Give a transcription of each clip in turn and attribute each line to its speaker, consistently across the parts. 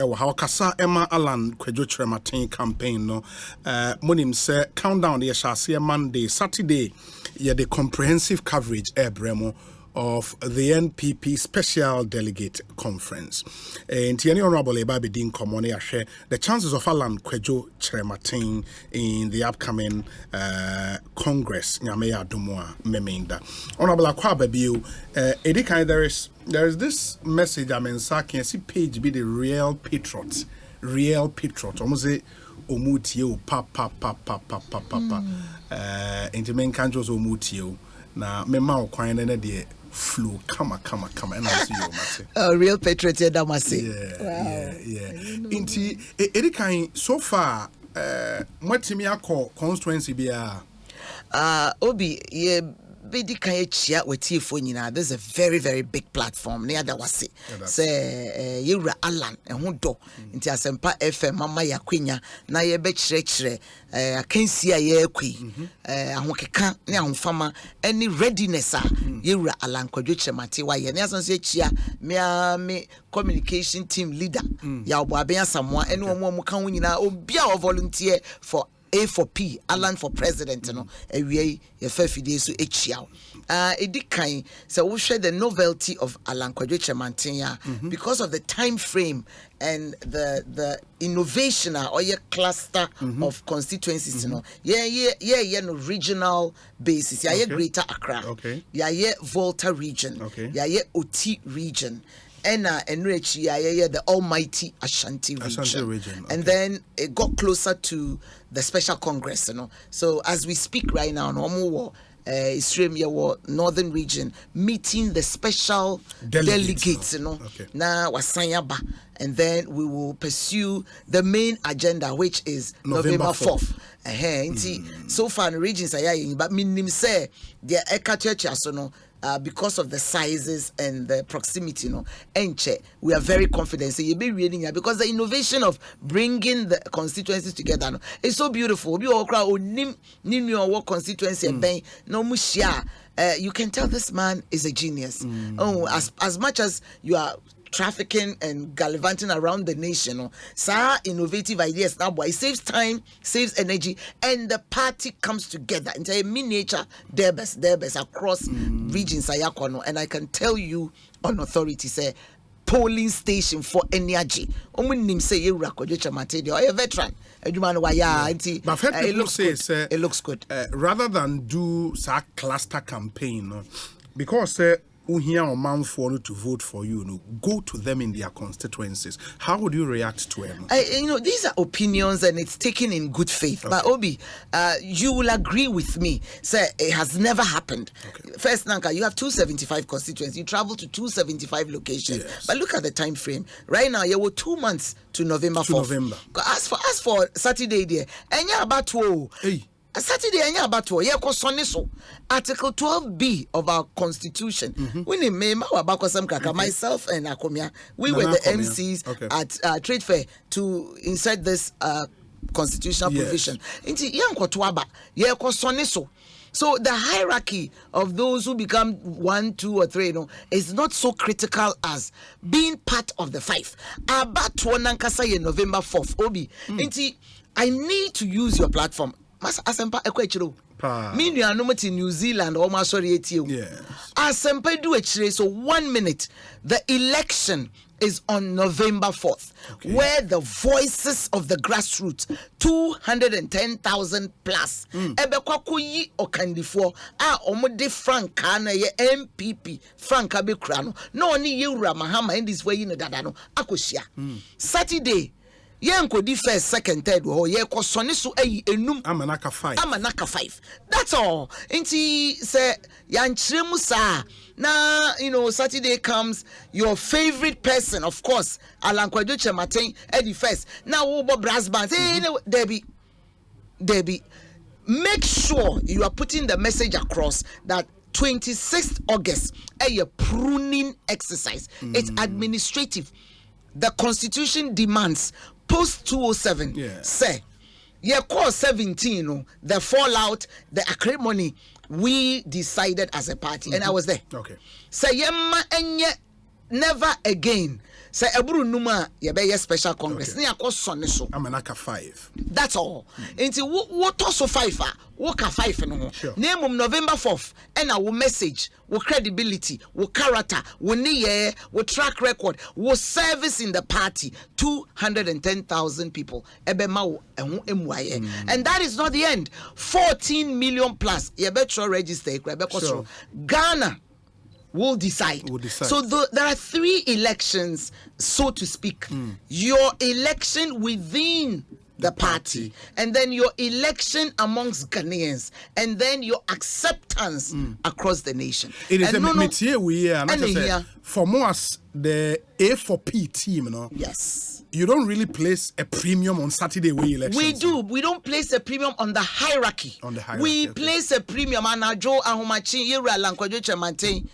Speaker 1: How Kasa Emma Alan Kyerematen campaign no monim say countdown the shall Monday Saturday the comprehensive coverage bremo of the NPP Special Delegate Conference. And Tiani Honorable Ebabedin Komone share the chances of Alan Kyerematen in the upcoming Congress. Nyameya Dumoa Memenda. Honorable Akwababiu, Edikai, there is this message I mean, can see page be the real patriot. Almost say omutio pa. Into men can't just omutio. Na mema okwan na de flow kama and I see you mate.
Speaker 2: Real patriot damase.
Speaker 1: Yeah. Inti edikan so far mwatimi akọ constituency bia
Speaker 2: obi ye bedi kan chia wetiefo nyina. This is a very, very big platform near the wase say yewura Alan ho do nti asempa FM mama yakwenya na ye be kyerɛkyerɛ akansi a ye akui ahokeka ne ahofama any readiness a yewura Alan Kyerematen wa ye ne asanso chia me communication team leader ya obo aben asamoa ene omo ka ho nyina obi a volunteer for A for P, Alan for president, you know, we fafide so echiao. Edikan, so we share the novelty of Alan Kyerematen because of the time frame and the innovation or your cluster of constituencies, you know. Yeah, no regional basis. Yeah, Greater Accra.
Speaker 1: Okay.
Speaker 2: Yeah, Volta region.
Speaker 1: Okay.
Speaker 2: Yeah, Oti region. Enrich the almighty Ashanti region.
Speaker 1: Okay.
Speaker 2: And then it got closer to the special congress, you know. So as we speak right now, northern region meeting the special delegates, you know.
Speaker 1: Okay.
Speaker 2: Now wasanyaba, and then we will pursue the main agenda, which is November 4th. So far in the regions but minim say the Eka Church because of the sizes and the proximity, you know, we are very confident. So you'll be reading it because the innovation of bringing the constituencies together is so beautiful. You can tell this man is a genius. As much as you are trafficking and gallivanting around the nation, innovative ideas now, boy, it saves time, saves energy, and the party comes together into a miniature derbes across regions. And I can tell you on authority, say polling station for energy. Say you Kyerematen or a veteran. It looks good.
Speaker 1: Rather than do a cluster campaign, because here or man for to vote for you, go to them in their constituencies. How would you react to them?
Speaker 2: These are opinions and it's taken in good faith. Okay. But Obi, you will agree with me. Sir, it has never happened. Okay. First, Nanka, you have 275 constituencies. You travel to 275 locations.
Speaker 1: Yes.
Speaker 2: But look at the time frame. Right now, you were 2 months to November 4th. As for Saturday there, and you're about to.
Speaker 1: Hey.
Speaker 2: Saturday Article 12B of our constitution. Myself and Akomia, we were the MCs at Trade Fair to insert this constitutional provision. So the hierarchy of those who become 1, 2, or 3, is not so critical as being part of the 5. About November 4th, Obi. I need to use your platform. Asempa ekwechiro. Me nu anomati New Zealand or ma sorry etie.
Speaker 1: Yes.
Speaker 2: Asempa do echire so 1 minute. The election is on November 4th, where the voices of the grassroots, 210,000 plus, ebekwakuyi okandifo omode franka na ye MPP franka be krano no ni yewura mahama in this way dadano akoshia Saturday. Di first, second, third, or so enum
Speaker 1: Amanaka
Speaker 2: 5. That's all. Inti say yanchremusa. Now, Saturday comes your favorite person, of course, Alan Kyerematen at the first. Now Obo brass band. Debbie, make sure you are putting the message across that 26th August a pruning exercise. It's administrative. The constitution demands post 207 say call 17 the fallout, the acrimony, we decided as a party and I was there.
Speaker 1: Okay.
Speaker 2: Say never again say eburu numa ye be special congress na yakọ sonne so
Speaker 1: amenaka 5
Speaker 2: that's all until what also 5 work 5 no ho name November 4th and our message wo credibility wo character wo niye wo track record wo service in the party 210,000 people ebema wo ehu emuaye and that is not the end 14 million plus ye better register so Ghana will decide. So there are 3 elections, so to speak. Your election within the party, and then your election amongst Ghanaians, and then your acceptance across the nation.
Speaker 1: It is for most the A4P team, you know.
Speaker 2: Yes.
Speaker 1: You don't really place a premium on Saturday way elections.
Speaker 2: We do. We don't place a premium on the hierarchy. We place a premium on Ajo Ahomachi Yera Lankwajo Kyerematen.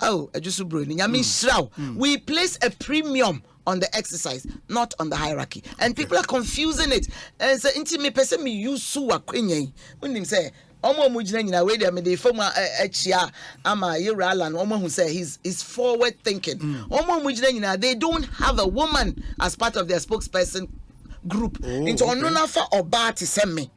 Speaker 2: Oh, we place a premium on the exercise, not on the hierarchy. And people are confusing it. And say, intimate person me use suwa kwenye. When him say, Omo mujina nyina we dey me dey former echia ama Yeralan omo who say he's forward thinking. Omo mujina nyina they don't have a woman as part of their spokesperson group. Into onuna fa oba ti send me.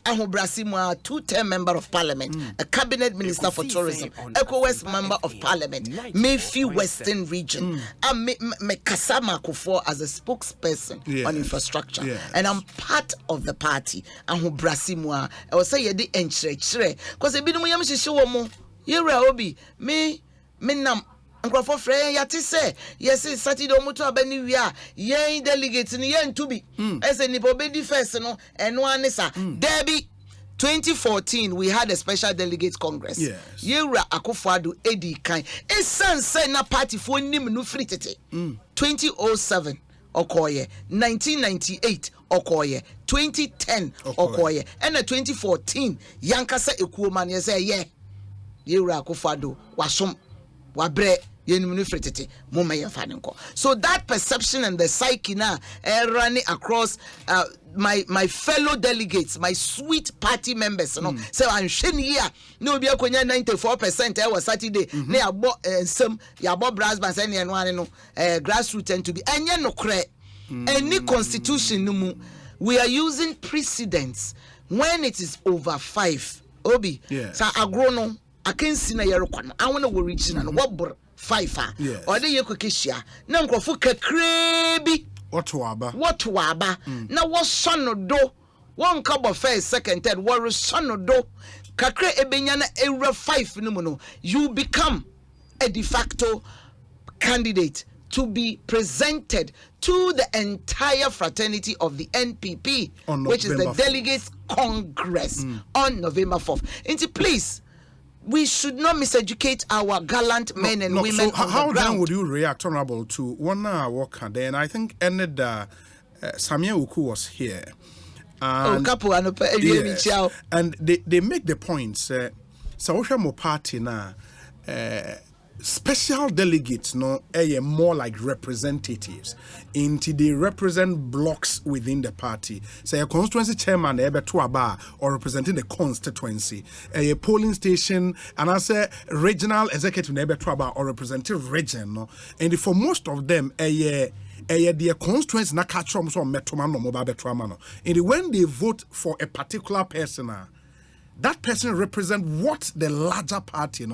Speaker 2: Aho Brasimwa, 2-term member of parliament, a cabinet minister for tourism, Ekosiisen member of parliament, Mayfield Western region, and me Kasama Kufuor as a spokesperson on infrastructure, and I'm part of the party. Aho Brasimwa, I was say yedi enchre, because ebi no yam shisho mo, yera obi me nam. Nkrofo frɛ ya te sɛ yes Saturday omoto abani wia yen delegate ni yen to be ese nipo bedi first no eno anisa Debbie 2014 we had a special delegates congress Yera Akufo-Addo edi kan esan say na party fo nim no free tete 2007 okoye 1998 okoye 2010 okoye and 2014 yankasa ekuoma ne say Yera Akufo-Addo wasom wabre so that perception and the psyche now running across my fellow delegates, my sweet party members, you know. So I'm sharing here. No be 94% I was Saturday. Ne abo some ya abo brass bands any one no grassroots tend to be anya no kre. Any constitution no we are using precedents when it is over 5. Obi. So agrono akensi na yerokwa no. I want to original what 5 or the Ekokishia. Na nkrofo kakre bi what waba na what son do one cup of first second third what son do kakre ebenya na era 5 no no you become a de facto candidate to be presented to the entire fraternity of the NPP, which is the Delegates Congress on November 4th. And please, we should not miseducate our gallant men and women.
Speaker 1: So how then would you react, Honorable, to one worker? Then I think ended Samia Uku was here. And, and they make the point, so party now. Special delegates no more like representatives into they represent blocks within the party. Say a constituency chairman or representing the constituency, a polling station, and I say regional executive or representing region. No? And for most of them, their constituency na catch from metroman no mobile betramano. And when they vote for a particular person, that person represent what the larger party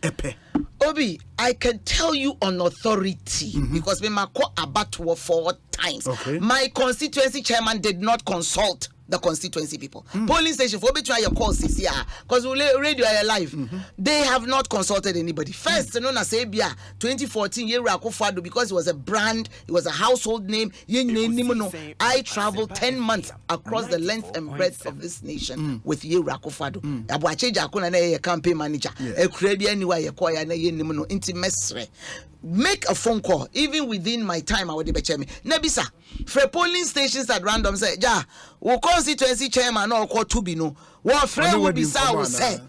Speaker 1: epe.
Speaker 2: Obi, I can tell you on authority because we mako abatwa 4 times.
Speaker 1: Okay.
Speaker 2: My constituency chairman did not consult the constituency people. Polling station for try your call CCR because we radio are live. They have not consulted anybody. First, known as Abia 2014 Yera Akufo-Addo because it was a brand, it was a household name. I traveled 10 months across the length and breadth of this nation with Yera Akufo-Addo. Abuacheja akuna na campaign manager. Ekrebi anywhere ye koya na ye nimu no intimesre. Make a phone call even within my time. I would be chairman. Nebisa for polling stations at random say, "Ja, we constituency chairman or call to be no. What friend will be will say,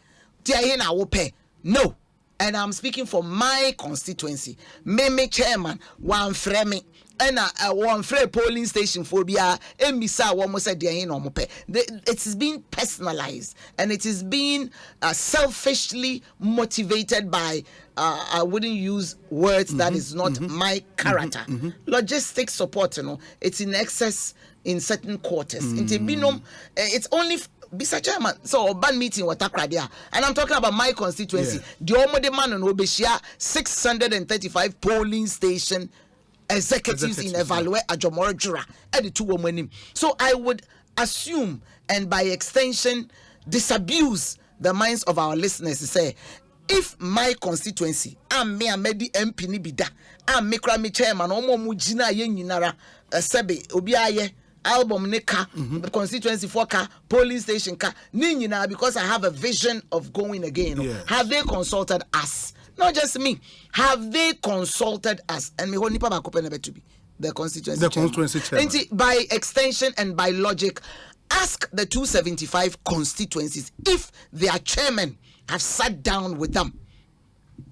Speaker 2: "Tiahina will pay." No, and I'm speaking for my constituency. Me chairman one frame and one frame polling station for bia. Emisa one must say tiahina will pay. It is being personalized and it is being selfishly motivated by I wouldn't use words that is not my character. Logistic support, it's in excess in certain quarters. It's only Bisa Chairman, so ban meeting what Takradia, and I'm talking about my constituency. The Omode man on Obeshia 635 polling station executives in Evaluate Ajomoro Jura and the 2 women. So I would assume and by extension disabuse the minds of our listeners to say, if my constituency, I'm me MP ni bida, I'm me chairman, omo mujina ye nyinara sebe obiaye album ne ka, constituency for ka, polling station ka, ninyina because I have a vision of going again. Yes. Have they consulted us? Not just me. Have they consulted us? And me ho nipa ba kope to be the constituency. The constituency chairman. By extension and by logic, ask the 275 constituencies if their chairmen have sat down with them.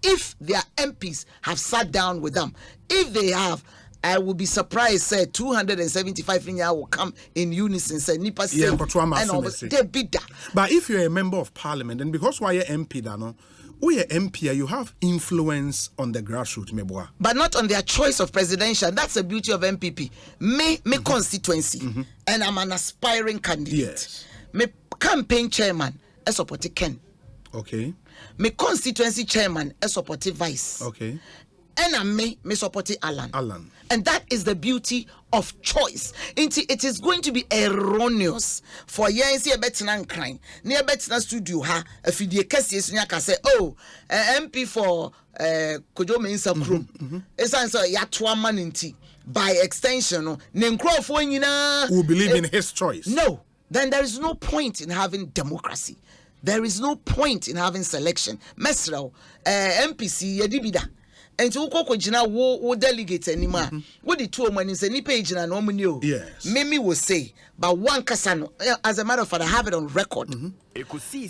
Speaker 2: If their MPs have sat down with them. If they have, I will be surprised, say 275 will come in unison, say Nipa say, and they beat that.
Speaker 1: But if you're a member of parliament, and because why you're MP, we are MP, you have influence on the grassroots, meboa.
Speaker 2: But not on their choice of presidential. That's the beauty of MPP. Me constituency, and I'm an aspiring candidate.
Speaker 1: Yes.
Speaker 2: Me campaign chairman, I support Ken.
Speaker 1: Okay.
Speaker 2: Me constituency chairman, I support vice.
Speaker 1: Okay.
Speaker 2: And I'm me support Alan.
Speaker 1: Alan.
Speaker 2: And that is the beauty of choice. It is going to be erroneous for yensi a betina crime. Near betina studio ha if you case can say, oh, MP for Kojo Mensa Krum. It's answer Yatwa Maninti. By extension,
Speaker 1: who believe in his choice.
Speaker 2: No, then there is no point in having democracy. There is no point in having selection. Mesrao, MPC Yedibida. And to go wo delegate anymore. What the 2 money is any page and no money.
Speaker 1: Yes.
Speaker 2: Mimi will say, but one casano, as a matter of fact, I have it on record.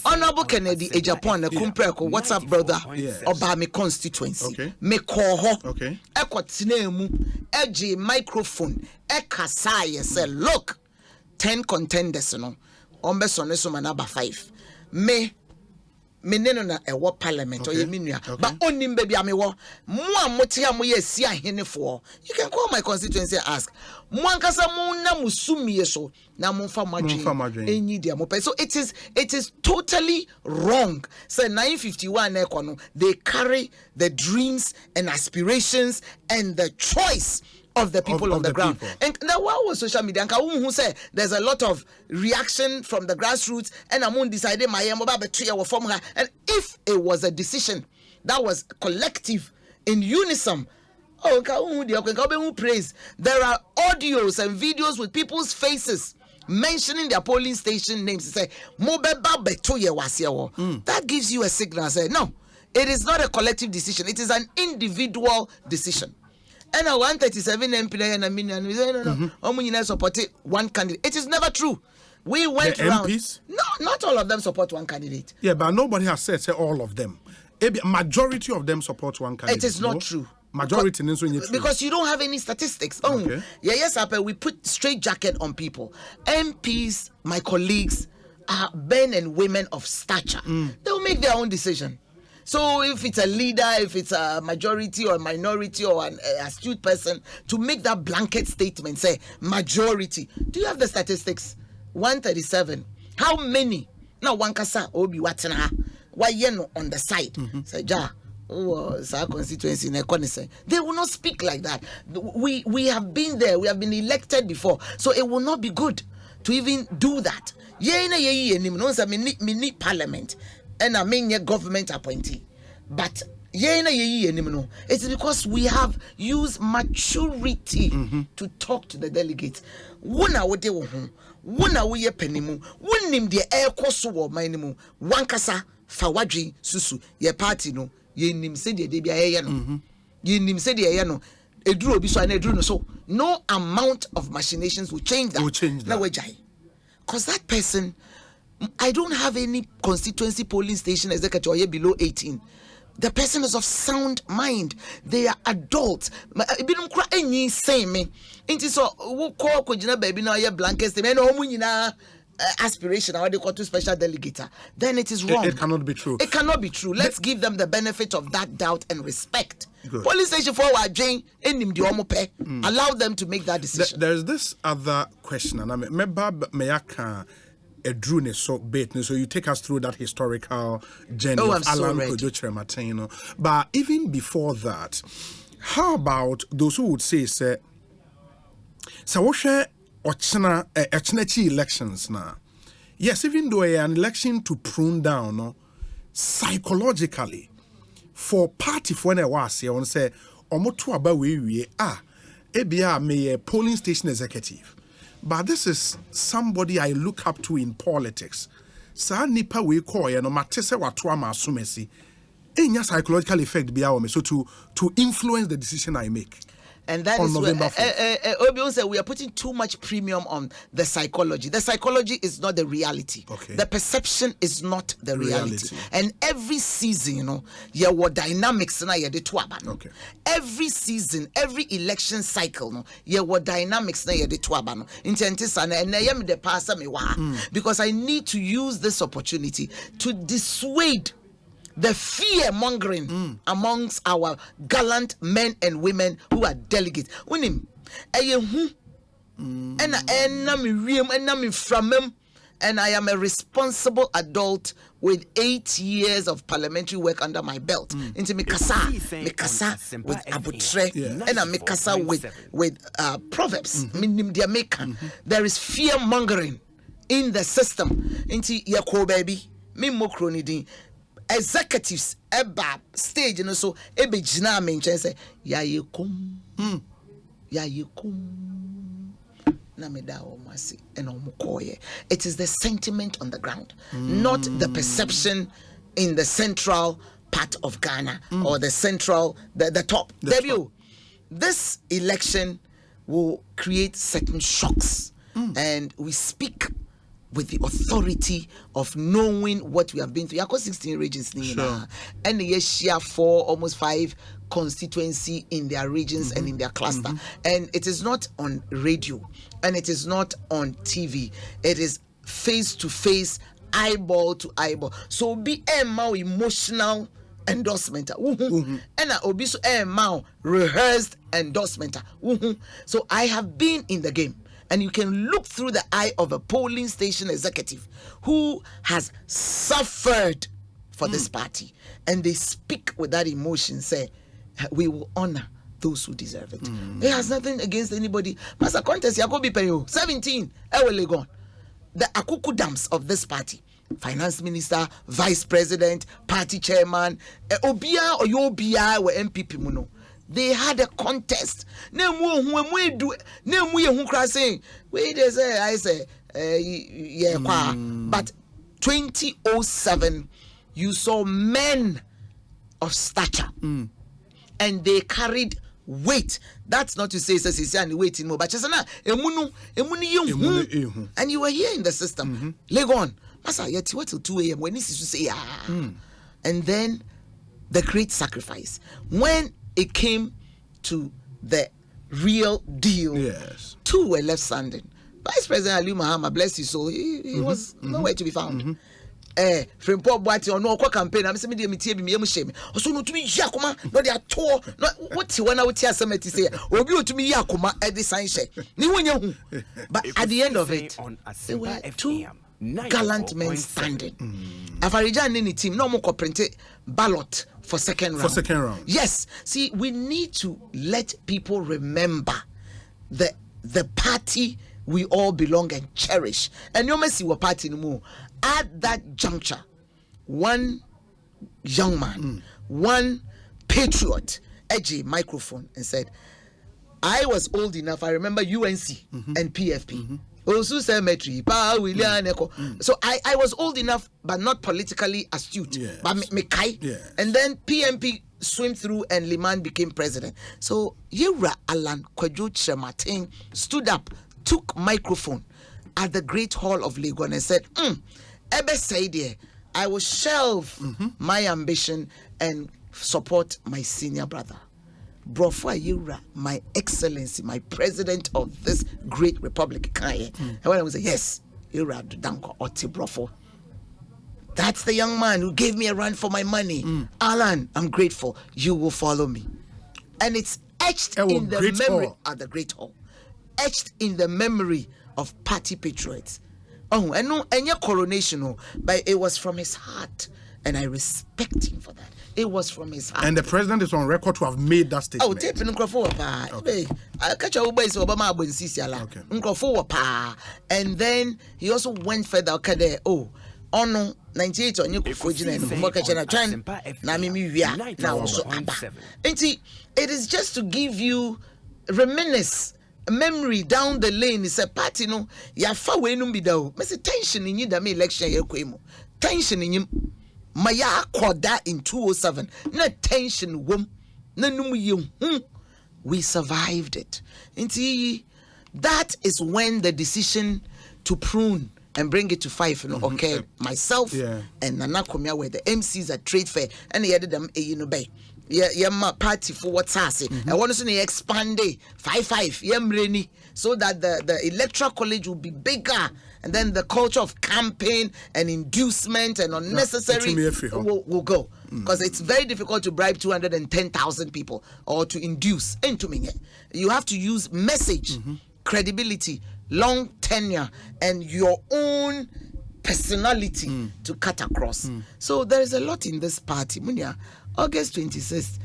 Speaker 2: Honorable Kennedy, a Japan, a Kumpreko, what's up, brother?
Speaker 1: Yes.
Speaker 2: About me constituency.
Speaker 1: Okay.
Speaker 2: Me call ho.
Speaker 1: Okay.
Speaker 2: Ekotsinemu, edge microphone, ekasai, say, look, 10 contenders, Ombesoneso manaba 5. Me na ewo parliament or yeminua but onim baby amewo mo amotia mo ye sia henefo. You can call my constituency and ask mo ankasa mo na musumie so na mo fa madwen enyi dia mo pe. So it is totally wrong. So 951 ekono, they carry the dreams and aspirations and the choice of the people on the ground. People. And now what was social media? And who say there's a lot of reaction from the grassroots and I'm deciding my formula. And if it was a decision that was collective in unison, praise. There are audios and videos with people's faces mentioning their polling station names. Say that gives you a signal. Say no, it is not a collective decision, it is an individual decision. And a 137 MP and a million, no, support one candidate. It is never true. We went around. MPs? No, not all of them support one candidate.
Speaker 1: Yeah, but nobody has said all of them. A majority of them support one candidate.
Speaker 2: It is not true.
Speaker 1: Majority
Speaker 2: because you don't have any statistics. Okay. Yes, we put straight jacket on people. MPs, my colleagues, are men and women of stature. They'll make their own decision. So if it's a leader, if it's a majority or a minority or an astute person, to make that blanket statement, say majority. Do you have the statistics? 137. How many? Now one kasa obi watena. Why yeno on the side? Say ja. Oh, it's our constituency in Ekosiisen. They will not speak like that. We have been there. We have been elected before. So it will not be good to even do that. Mini parliament. And I mean your government appointee. But it's because we have used maturity to talk to the delegates. Wuna wote wo ho, wuna wo ye panimu, wunim de ekoso wo manimu, wankasa fa wadwen susu ye party no, ye nim se de bia ye no. Ye nim se de ye no. Eduru obi so na eduru no so. No amount of machinations will change that. Na wejai. Cause that person, I don't have any constituency polling station executive or below 18. The person is of sound mind. They are adults. aspiration, or they call to special delegate, then it is wrong.
Speaker 1: It cannot be true.
Speaker 2: It cannot be true. Let's give them the benefit of that doubt and respect.
Speaker 1: Good.
Speaker 2: Police station forward, Jane, allow them to make that decision.
Speaker 1: There's this other question, and I mean, Meyaka. A drone so bait, so you take us through that historical journey of Alan Kyerematen. But even before that, how about those who would say, so what elections now? Yes, even though an election to prune down, no, psychologically, for party for an was here, on say, omoto about we ebia me a polling station executive. But this is somebody I look up to in politics. Sa nipa we call no matese watwa ma asumesi. Enya psychological effect be me so to influence the decision I make.
Speaker 2: And that is where Obion said we are putting too much premium on the psychology. The psychology is not the reality.
Speaker 1: Okay.
Speaker 2: The perception is not the reality. And every season, what dynamics na ye de tuaba.
Speaker 1: Okay.
Speaker 2: Every season, every election cycle, what dynamics na ye de tuaba. Because I need to use this opportunity to dissuade the fear mongering amongst our gallant men and women who are delegates. And I am a responsible adult with 8 years of parliamentary work under my belt. Into Mikasa with Abutre, and Mikasa with Proverbs. There is fear mongering in the system. Into Yako baby, Mimokronidin. Executives eba stage and so ebe jina me nchen say ya yekum na me da o masi and o mukoye. It is the sentiment on the ground, not the perception in the central part of Ghana or the central the top. Debut. This election will create certain shocks, and we speak with the authority of knowing what we have been through. 16 regions, and they share 4, almost 5 constituency in their regions and in their cluster. And it is not on radio, and it is not on TV. It is face to face, eyeball to eyeball. So be a more emotional endorsement, and obi so a more rehearsed endorsement. So I have been in the game. And you can look through the eye of a polling station executive who has suffered for this party. And they speak with that emotion, say, we will honor those who deserve it. It has nothing against anybody. Master contest, Yakobi Peyo, 17, Ewelegon. The Akuku dams of this party. Finance Minister, Vice President, Party Chairman, Obia or Yobia were MPP Muno. They had a contest. But 2007, you saw men of stature, and they carried weight. That's not to say and waiting more, but and you were here in the system. Legon, Masa, yet what till 2 a.m. when this is to say and then the great sacrifice when it came to the real deal.
Speaker 1: Yes.
Speaker 2: 2 were left standing. Vice President Ali Mahama, bless his soul, he was nowhere to be found. From Paul Boati or no campaign, I'm saying, me shame. Also, no to me, Yakuma, no, they are tall. What's one out here, somebody say, or you to me, Yakuma, at the sign check. But at the end of it, there were 2 gallant men standing. Afarijan any team, no more printed ballot for second round. Yes. See, we need to let people remember the party we all belong and cherish. And you may see what party anymore. At that juncture, one young man, one patriot, edgy microphone and said, I was old enough. I remember UNC and PFP. Also cemetery, so I was old enough, but not politically astute. But and then PMP swim through, and Liman became president. So Alan Kyerematen stood up, took microphone at the Great Hall of Lagos and said, Ebe Saidie, I will shelve my ambition and support my senior brother. Brofwa Yura, my excellency, my president of this great republic. And when I was say, yes, Irad Danko Otibrofo. That's the young man who gave me a run for my money. Alan, I'm grateful. You will follow me. And it's etched in the memory at the Great Hall. Etched in the memory of party patriots. Oh, and no, and your coronation, but it was from his heart. And I respect him for that. It was from his heart.
Speaker 1: And the president is on record to have made that statement.
Speaker 2: Oh, tape in Nkrofu. Okay. I catch a Obama Obama Bensisiala. Nkrofu. And then he also went further. Okay, oh, no, 98 on you Fujin and Mokachana Chan. Namimi Via. Now, so and see, it is just to give you reminisce. Memory down the lane is a party no ya fa we no bi da o me say tension in you da me election ye kwemu tension in you maya akoda in 207 na tension wom na num ye we survived it. And that is when the decision to prune and bring it to 5 okay, myself and Nana Komia were the MCs at Trade Fair and he added them bay. Yeah, my party for what's happening. I want to see expand 5-5 so that the electoral college will be bigger, and then the culture of campaign and inducement and unnecessary will go, because it's very difficult to bribe 210,000 people or to induce. You have to use message, credibility, long tenure, and your own personality to cut across. So there is a lot in this party. Munya, August 26th,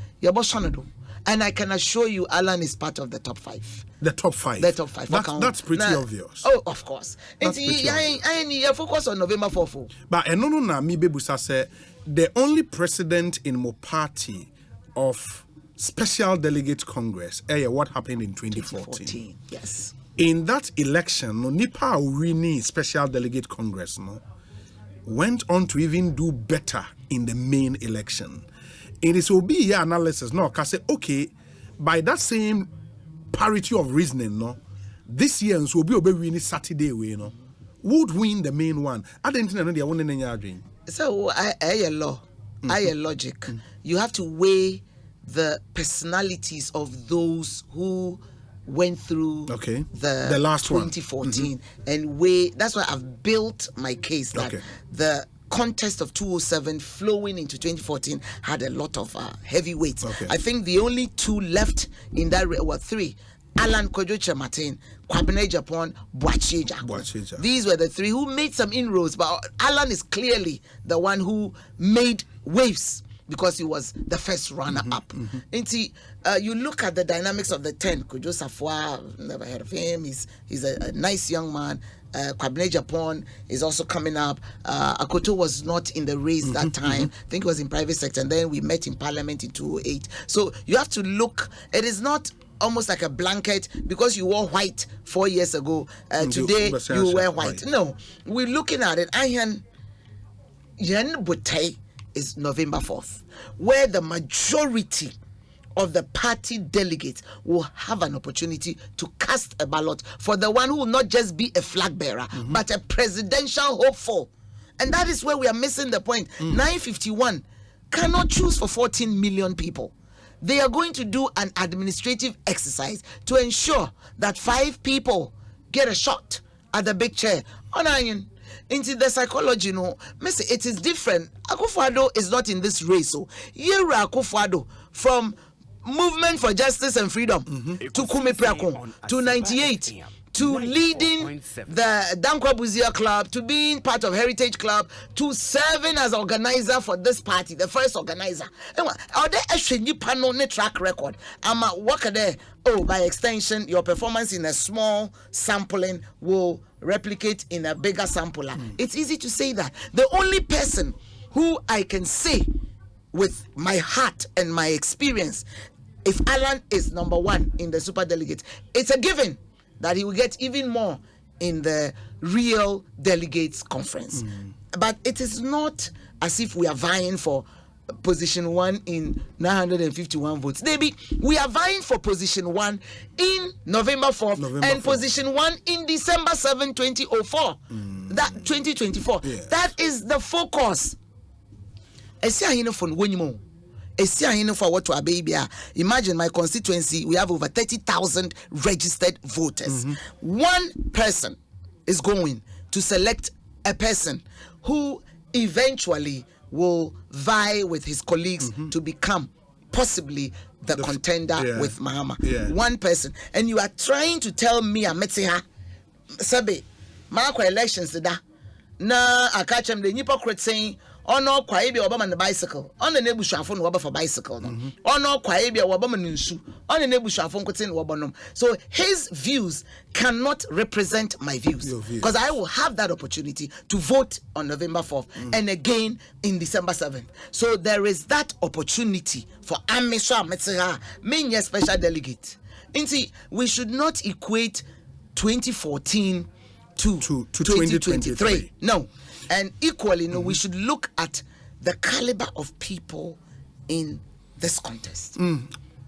Speaker 2: and I can assure you, Alan is part of the top 5.
Speaker 1: The top 5.
Speaker 2: The top 5.
Speaker 1: That's pretty obvious.
Speaker 2: Oh, of course. I focus on November 4.
Speaker 1: But no, me bebusa say the only president in my party of Special Delegate Congress. What happened in 2014?
Speaker 2: Yes.
Speaker 1: In that election, no Nipa winning Special Delegate Congress went on to even do better in the main election. It is OBE analysis no can say okay, by that same parity of reasoning this year so be win Saturday way would win the main one. I didn't know they are winning any dream. So
Speaker 2: I law, I logic. You have to weigh the personalities of those who went through the last 2014 and weigh. That's why I've built my case that the contest of 207 flowing into 2014 had a lot of heavyweights. I think the only 2 left in that were 3. Alan Kyerematen, Kwabena Japan, Boacheja. These were the 3 who made some inroads, but Alan is clearly the one who made waves because he was the first runner-up. And you look at the dynamics of the 10. Kojo Safwa, never heard of him. He's a nice young man. Kwabena Japan is also coming up. Akoto was not in the race that time. I think he was in private sector. And then we met in parliament in 2008. So you have to look. It is not almost like a blanket because you wore white 4 years ago. Today you wear white. No, we're looking at it. Ayan Yen Butei is November 4th, where the majority of the party delegates will have an opportunity to cast a ballot for the one who will not just be a flag bearer, but a presidential hopeful. And that is where we are missing the point. 951 cannot choose for 14 million people. They are going to do an administrative exercise to ensure that 5 people get a shot at the big chair. On iron. Into the psychology, it is different. Akufo-Addo is not in this race. So, Yera Akufo-Addo from Movement for Justice and Freedom to Kume Priakon to 98 to leading the Dankwa Buzia Club, to being part of Heritage Club, to serving as organizer for this party, the first organizer. Are there actually panel track record? I'm a worker there. Oh, by extension, your performance in a small sampling will replicate in a bigger sampler. It's easy to say that. The only person who I can say with my heart and my experience, if Alan is number 1 in the super delegate, it's a given that he will get even more in the real delegates conference. But it is not as if we are vying for position 1 in 951 votes. Maybe we are vying for position 1 in November 4th and position 1 in December 7, 2004. That 2024. Yes. That is the focus. Imagine my constituency, we have over 30,000 registered voters. One person is going to select a person who eventually will vie with his colleagues to become possibly the contender with Mahama. One person. And you are trying to tell me, Ametsiha, Sabe, Marco elections, na I catch him the hypocrite saying, oh no, Kwaebi Obama the bicycle. On the Nebushafon Waba for bicycle. Oh no, Kwaebi Obama Nunsu. On the Nebushafon Cotin Wabanum. So his views cannot represent my views. Because I will have that opportunity to vote on November 4th and again in December 7th. So there is that opportunity for Amisha Metzeha, being a special delegate. And see, we should not equate 2014 to 2023. No. And equally, we should look at the caliber of people in this contest.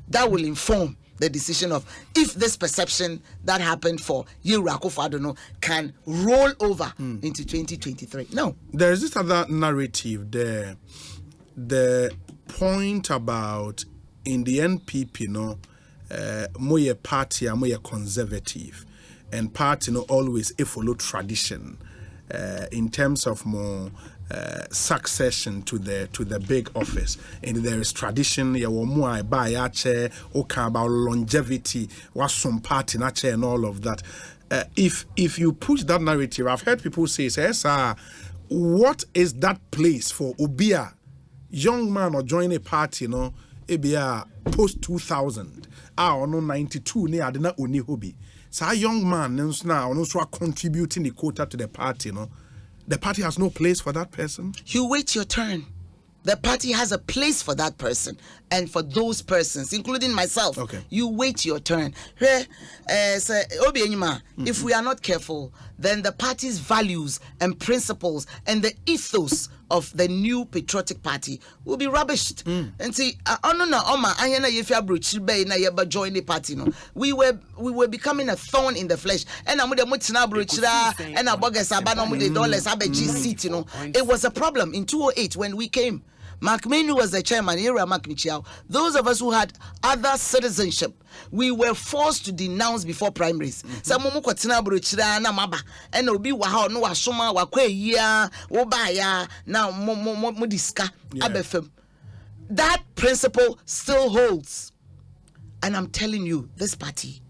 Speaker 2: That will inform the decision of if this perception that happened for Yeru Akufo-Addo can roll over into 2023. No.
Speaker 1: There is this other narrative there. The point about in the NPP, more party and more conservative, and party always follow tradition. In terms of more succession to the big office, and there is tradition. You will more buy a chair, about longevity, was some party na chair and all of that. If you push that narrative, I've heard people say, what is that place for Obia, young man or join a party, Obia post 2000, or no 92 near Adena Uni Hobby. So a young man now also contributing the quota to the party, the party has no place for that person.
Speaker 2: You wait your turn. The party has a place for that person and for those persons, including myself.
Speaker 1: Okay.
Speaker 2: You wait your turn. If we are not careful, then the party's values and principles and the ethos of the new patriotic party will be rubbished. And see, join the party. We were becoming a thorn in the flesh. And it was a problem in 2008 when we came. Mark Menu was the chairman, those of us who had other citizenship, we were forced to denounce before primaries. Some and obi wa no wasoma wakwa yia wo ba ya na modiska abefem. That principle still holds. And I'm telling you, this party,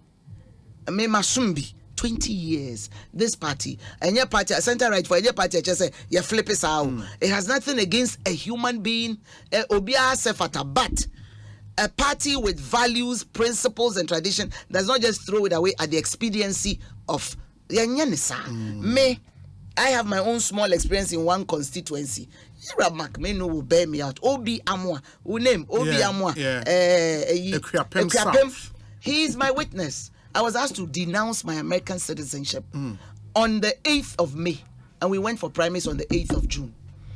Speaker 2: Masumbi, 20 years, this party, and your party, center right for your party, just say, you flip it out. It has nothing against a human being, but a party with values, principles, and tradition does not just throw it away at the expediency of me. I have my own small experience in one constituency. Macmeno will bear me out. Obi Amwa, who name Obi Amwa, he is my witness. I was asked to denounce my American citizenship on the 8th of May, and we went for primaries on the 8th of June.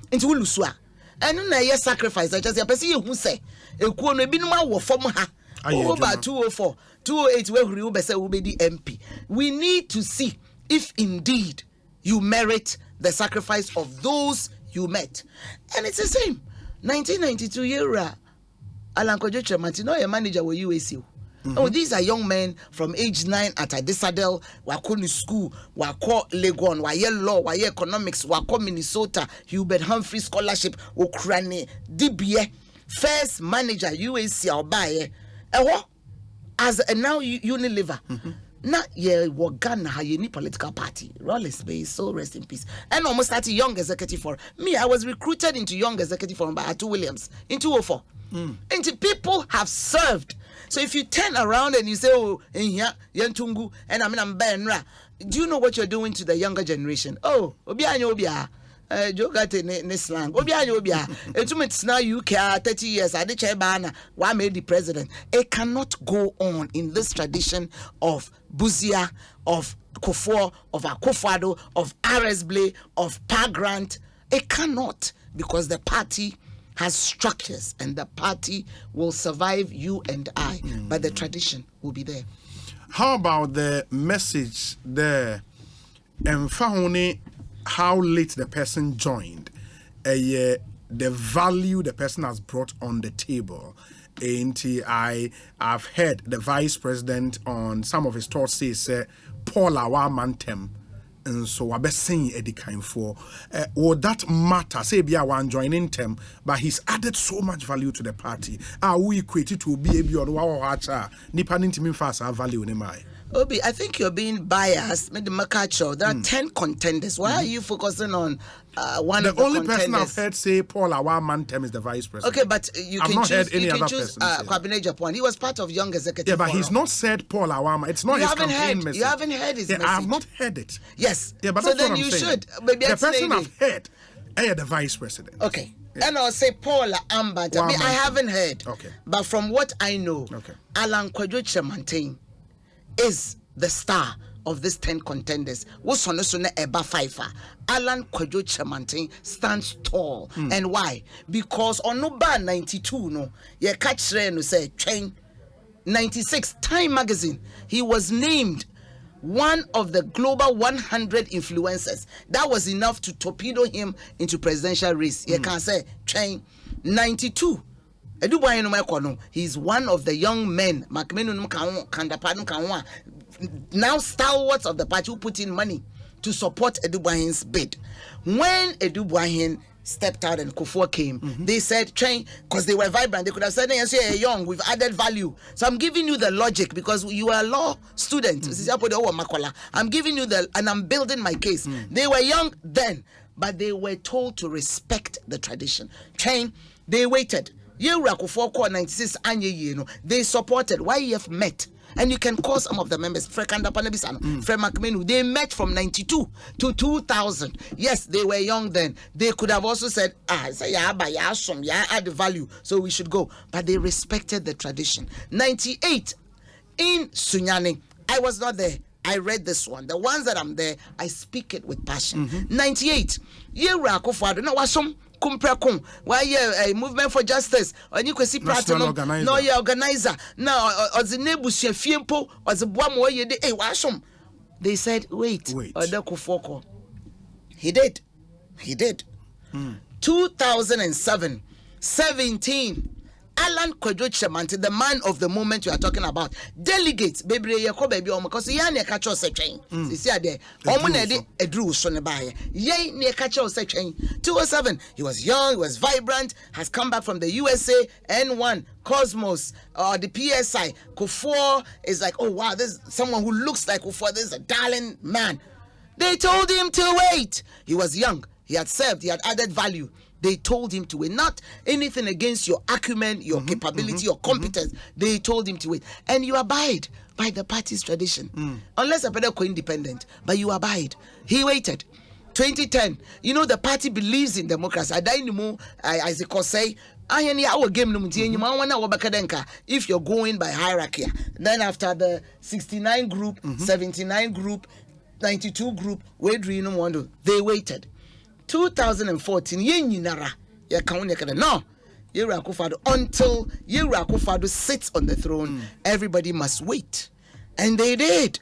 Speaker 2: Into Ulusua. And then I sacrifice. I just say, who say, over 204, 208, where we will be the MP. We need to see if indeed you merit the sacrifice of those you met. And it's the same. 1992 year, Alan Kyerematen, no, a manager with UAC. Oh, these are young men from age 9 at Adisadel, Wakoni School, Wako Legon, Waye Law, Waye Economics, Wako Minnesota, Hubert Humphrey Scholarship, Ukraine, DBA, first manager, UAC, Albaye, as a now Unilever. Not ye Ghana, any political party. Rollins Bay, so rest in peace. And almost at a young executive forum. Me, I was recruited into young executive forum by Atu Williams in 2004. And people have served. So if you turn around and you say, oh, in here, Yentungu, and I'm Benra, do you know what you're doing to the younger generation? Oh, Obia. Jogate ne slang. Obia. It's now UK 30 years. I did Chebana. Why made the president? It cannot go on in this tradition of Buzia, of Kufuor, of Akufo-Addo, of RSBLE, of Grant. It cannot, because the party has structures and the party will survive you and I, but the tradition will be there.
Speaker 1: How about the message there? How late the person joined, the value the person has brought on the table. And I've heard the vice president on some of his thoughts say, Paul Awamantem, and so abesing edikan for would that matter say be one joining them, but he's added so much value to the party. We equated to be a on our nipa nintimin fast value in my.
Speaker 2: Obi, I think you're being biased. There are 10 contenders. Why are you focusing on one of the contenders?
Speaker 1: The only person I've heard say Paul Awamantem is the vice president.
Speaker 2: Okay, but you can choose Kwabena Japan. He was part of Young Executive
Speaker 1: Yeah, but
Speaker 2: Forum.
Speaker 1: he's not said Paul Awama. It's not his campaign message.
Speaker 2: You haven't heard his message.
Speaker 1: I have not heard it.
Speaker 2: Yes.
Speaker 1: Yeah, but
Speaker 2: so
Speaker 1: that's
Speaker 2: then
Speaker 1: what I'm
Speaker 2: you
Speaker 1: saying.
Speaker 2: should. Maybe
Speaker 1: the person I've heard, the vice president.
Speaker 2: Okay. Yeah. And I'll say Paul Ambata. I haven't heard.
Speaker 1: Okay.
Speaker 2: But from what I know, Alan Kyerematen is the star of these 10 contenders. What's on this Eba Fifa? Alan Kyerematen stands tall. And why? Because on no bar 92, no, you catch no say train 96 Time magazine. He was named one of the global 100 influencers. That was enough to torpedo him into presidential race. You can say train 92. He's one of the young men now stalwarts of the party who put in money to support Edubuahin's bid. When Edubuahin stepped out and Kufuor came, they said, train, because they were vibrant. They could have said, yes, you're young, we've added value. So I'm giving you the logic because you are a law student. I'm giving you and I'm building my case. They were young then, but they were told to respect the tradition. Train, they waited. Kufuor 96 they supported YEF met. And you can call some of the members, they met from 92 to 2000. Yes, they were young then. They could have also said, add the value, so we should go. But they respected the tradition. 98, in Sunyani, I was not there. I read this one. The ones that I'm there, I speak it with passion. 98, why a movement for justice or you can see platinum no your organizer now or the nebus fiempo or the boam they said wait. He did 2007 17 Alan Kyerematen, the man of the moment you are talking about, delegates, baby, because he ain't catch us a train. You see, there, a drew son by yea, near catch us a train. 207, he was young, he was vibrant, has come back from the USA, N1, Cosmos, the PSI. Kufuor is like, oh wow, this is someone who looks like Kufuor, this is a darling man. They told him to wait. He was young, he had served, he had added value. They told him to wait. Not anything against your acumen, your capability, your competence. They told him to wait. And you abide by the party's tradition. Unless a better co-independent, but you abide. He waited. 2010, you know the party believes in democracy. As a say, if you're going by hierarchy. Then after the 69 group, 79 group, 92 group, they waited. 2014 Yenyinara no Yewura Akufo-Addo until Yewura Akufo-Addo sits on the throne everybody must wait, and they did.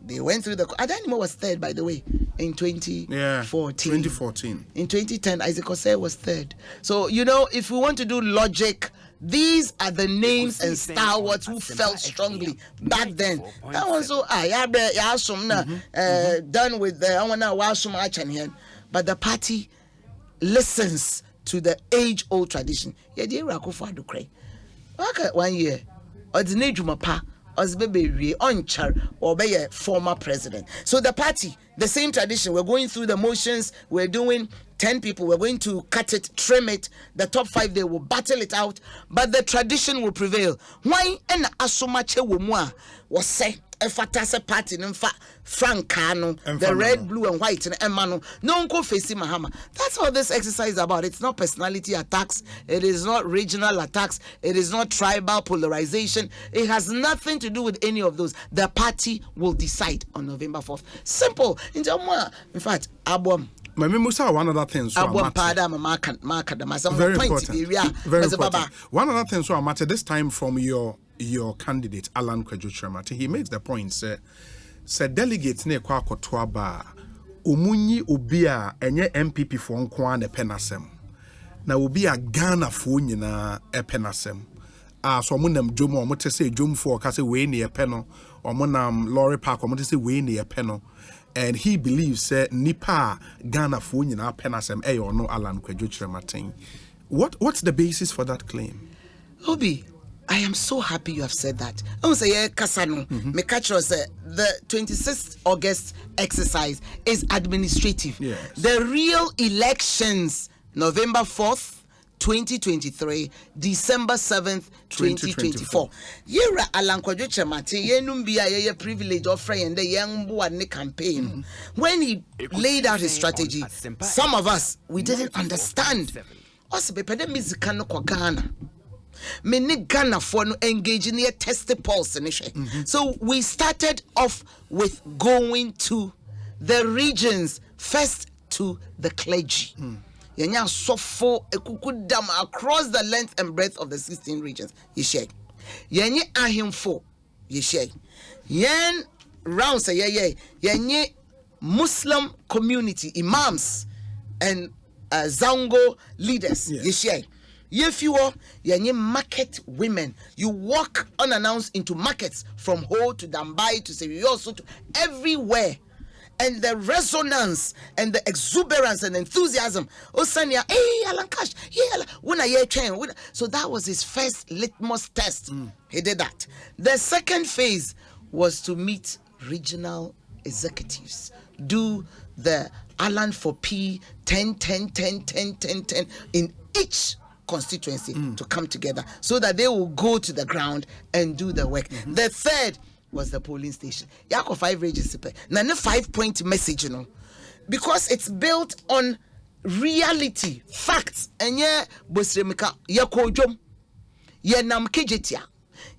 Speaker 2: They went through the Adanimo was third, by the way, in 2014. In 2010 Isaac Osei was third. So you know, if we want to do logic, these are the names and stalwarts who felt strongly back then. That was so done with the but the party listens to the age-old tradition. Okay, 1 year, or be a former president. So the party, the same tradition. We're going through the motions. We're doing 10 people. We're going to cut it, trim it. The top 5, they will battle it out, but the tradition will prevail. Why? And asomache womwa was say. Efatase party nfa frankano the red, blue and white and emano no go face Mahama. That's what this exercise is about. It's not personality attacks, it is not regional attacks, it is not tribal polarization. It has nothing to do with any of those. The party will decide on November 4th. Simple. In fact, Abom
Speaker 1: one other thing so
Speaker 2: very important. Very
Speaker 1: important. One other thing so I matter this time from your candidate Alan Kyerematen, he makes the point say delegates ne kwa akoto aba omunyi obi a enye MPP fo nko an penasem na obi a Ghana fo nyina penasem so omunam dwom omotese dwom fo ka se we ne epe no omunam lorry park omotese we ne epe no and he believes Nipa Ghana for nyina penasem or no Alan Kwadwo Kyerematen. What's the basis for that claim?
Speaker 2: Obi, I am so happy you have said that. I say Kasano, me catch us the 26th August exercise is administrative.
Speaker 1: Yes.
Speaker 2: The real elections, November 4th, 2023, December 7th, 2024. Yera Alan Kwadwo Kyerematen yenum bia ye privilege of friend the young boy ne campaign. When he laid out his strategy, some of us we didn't understand. Also be pede music no kwa Ghana. Many Ghana for no engage in a test pulse. So we started off with going to the regions, first to the clergy. Yenya sofo ekukudam across the length and breadth of the 16 regions. Yeshe. Yenye ahimfo. Yeshe. Yen round say yenye Muslim community imams and Zango leaders. Yeshe. If you are market women, you walk unannounced into markets from Ho to Dambai to Serioso to everywhere. And the resonance and the exuberance and enthusiasm. Osania, hey, Alan Cash, yeah, when I train. So that was his first litmus test. He did that. The second phase was to meet regional executives. Do the Alan for P 10 in each constituency to come together so that they will go to the ground and do the work. The third was the polling station. Yako 5 register. Now, 5-point message, you know, because it's built on reality, facts. And yeah, Bosremika, yako jom, ye nam kejetia,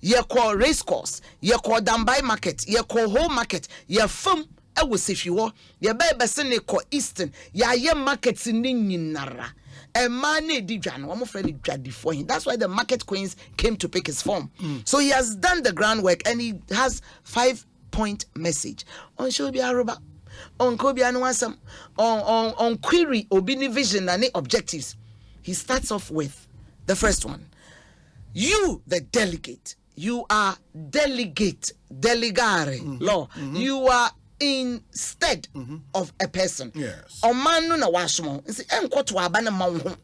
Speaker 2: yako race course, yako Dambai market, yako Ho market, ye fum. I was if you were, ye baby sene ko Eastern, ya ye markets in Ninara. A man did I'm afraid before him. That's why the market queens came to pick his form. So he has done the groundwork and he has 5-point message. On Shobi Aruba, on Kobi Anwasam, on query Obini vision and objectives. He starts off with the first one. You, the delegate, you are delegate, delegare law. You are instead of a person.
Speaker 1: Yes.
Speaker 2: Omanu na washmo. Enko abana mawo.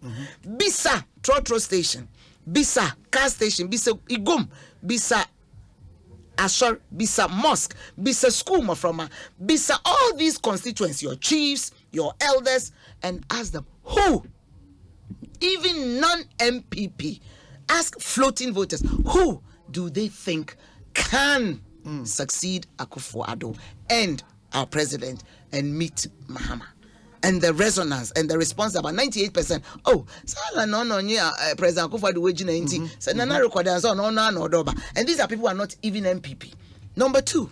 Speaker 2: Bisa trotro station. Bisa car station. Bisa igum. Bisa ashor. Bisa mosque. Bisa school maframa. Bisa all these constituents, your chiefs, your elders, and ask them who, even non-MPP, ask floating voters, who do they think can succeed Akufo-Addo and our president and meet Mahama? And the resonance and the response about 98%. Oh, Sala no President Akufo-Addo waging 90. So nana record no doba. And these are people who are not even MPP. Number 2,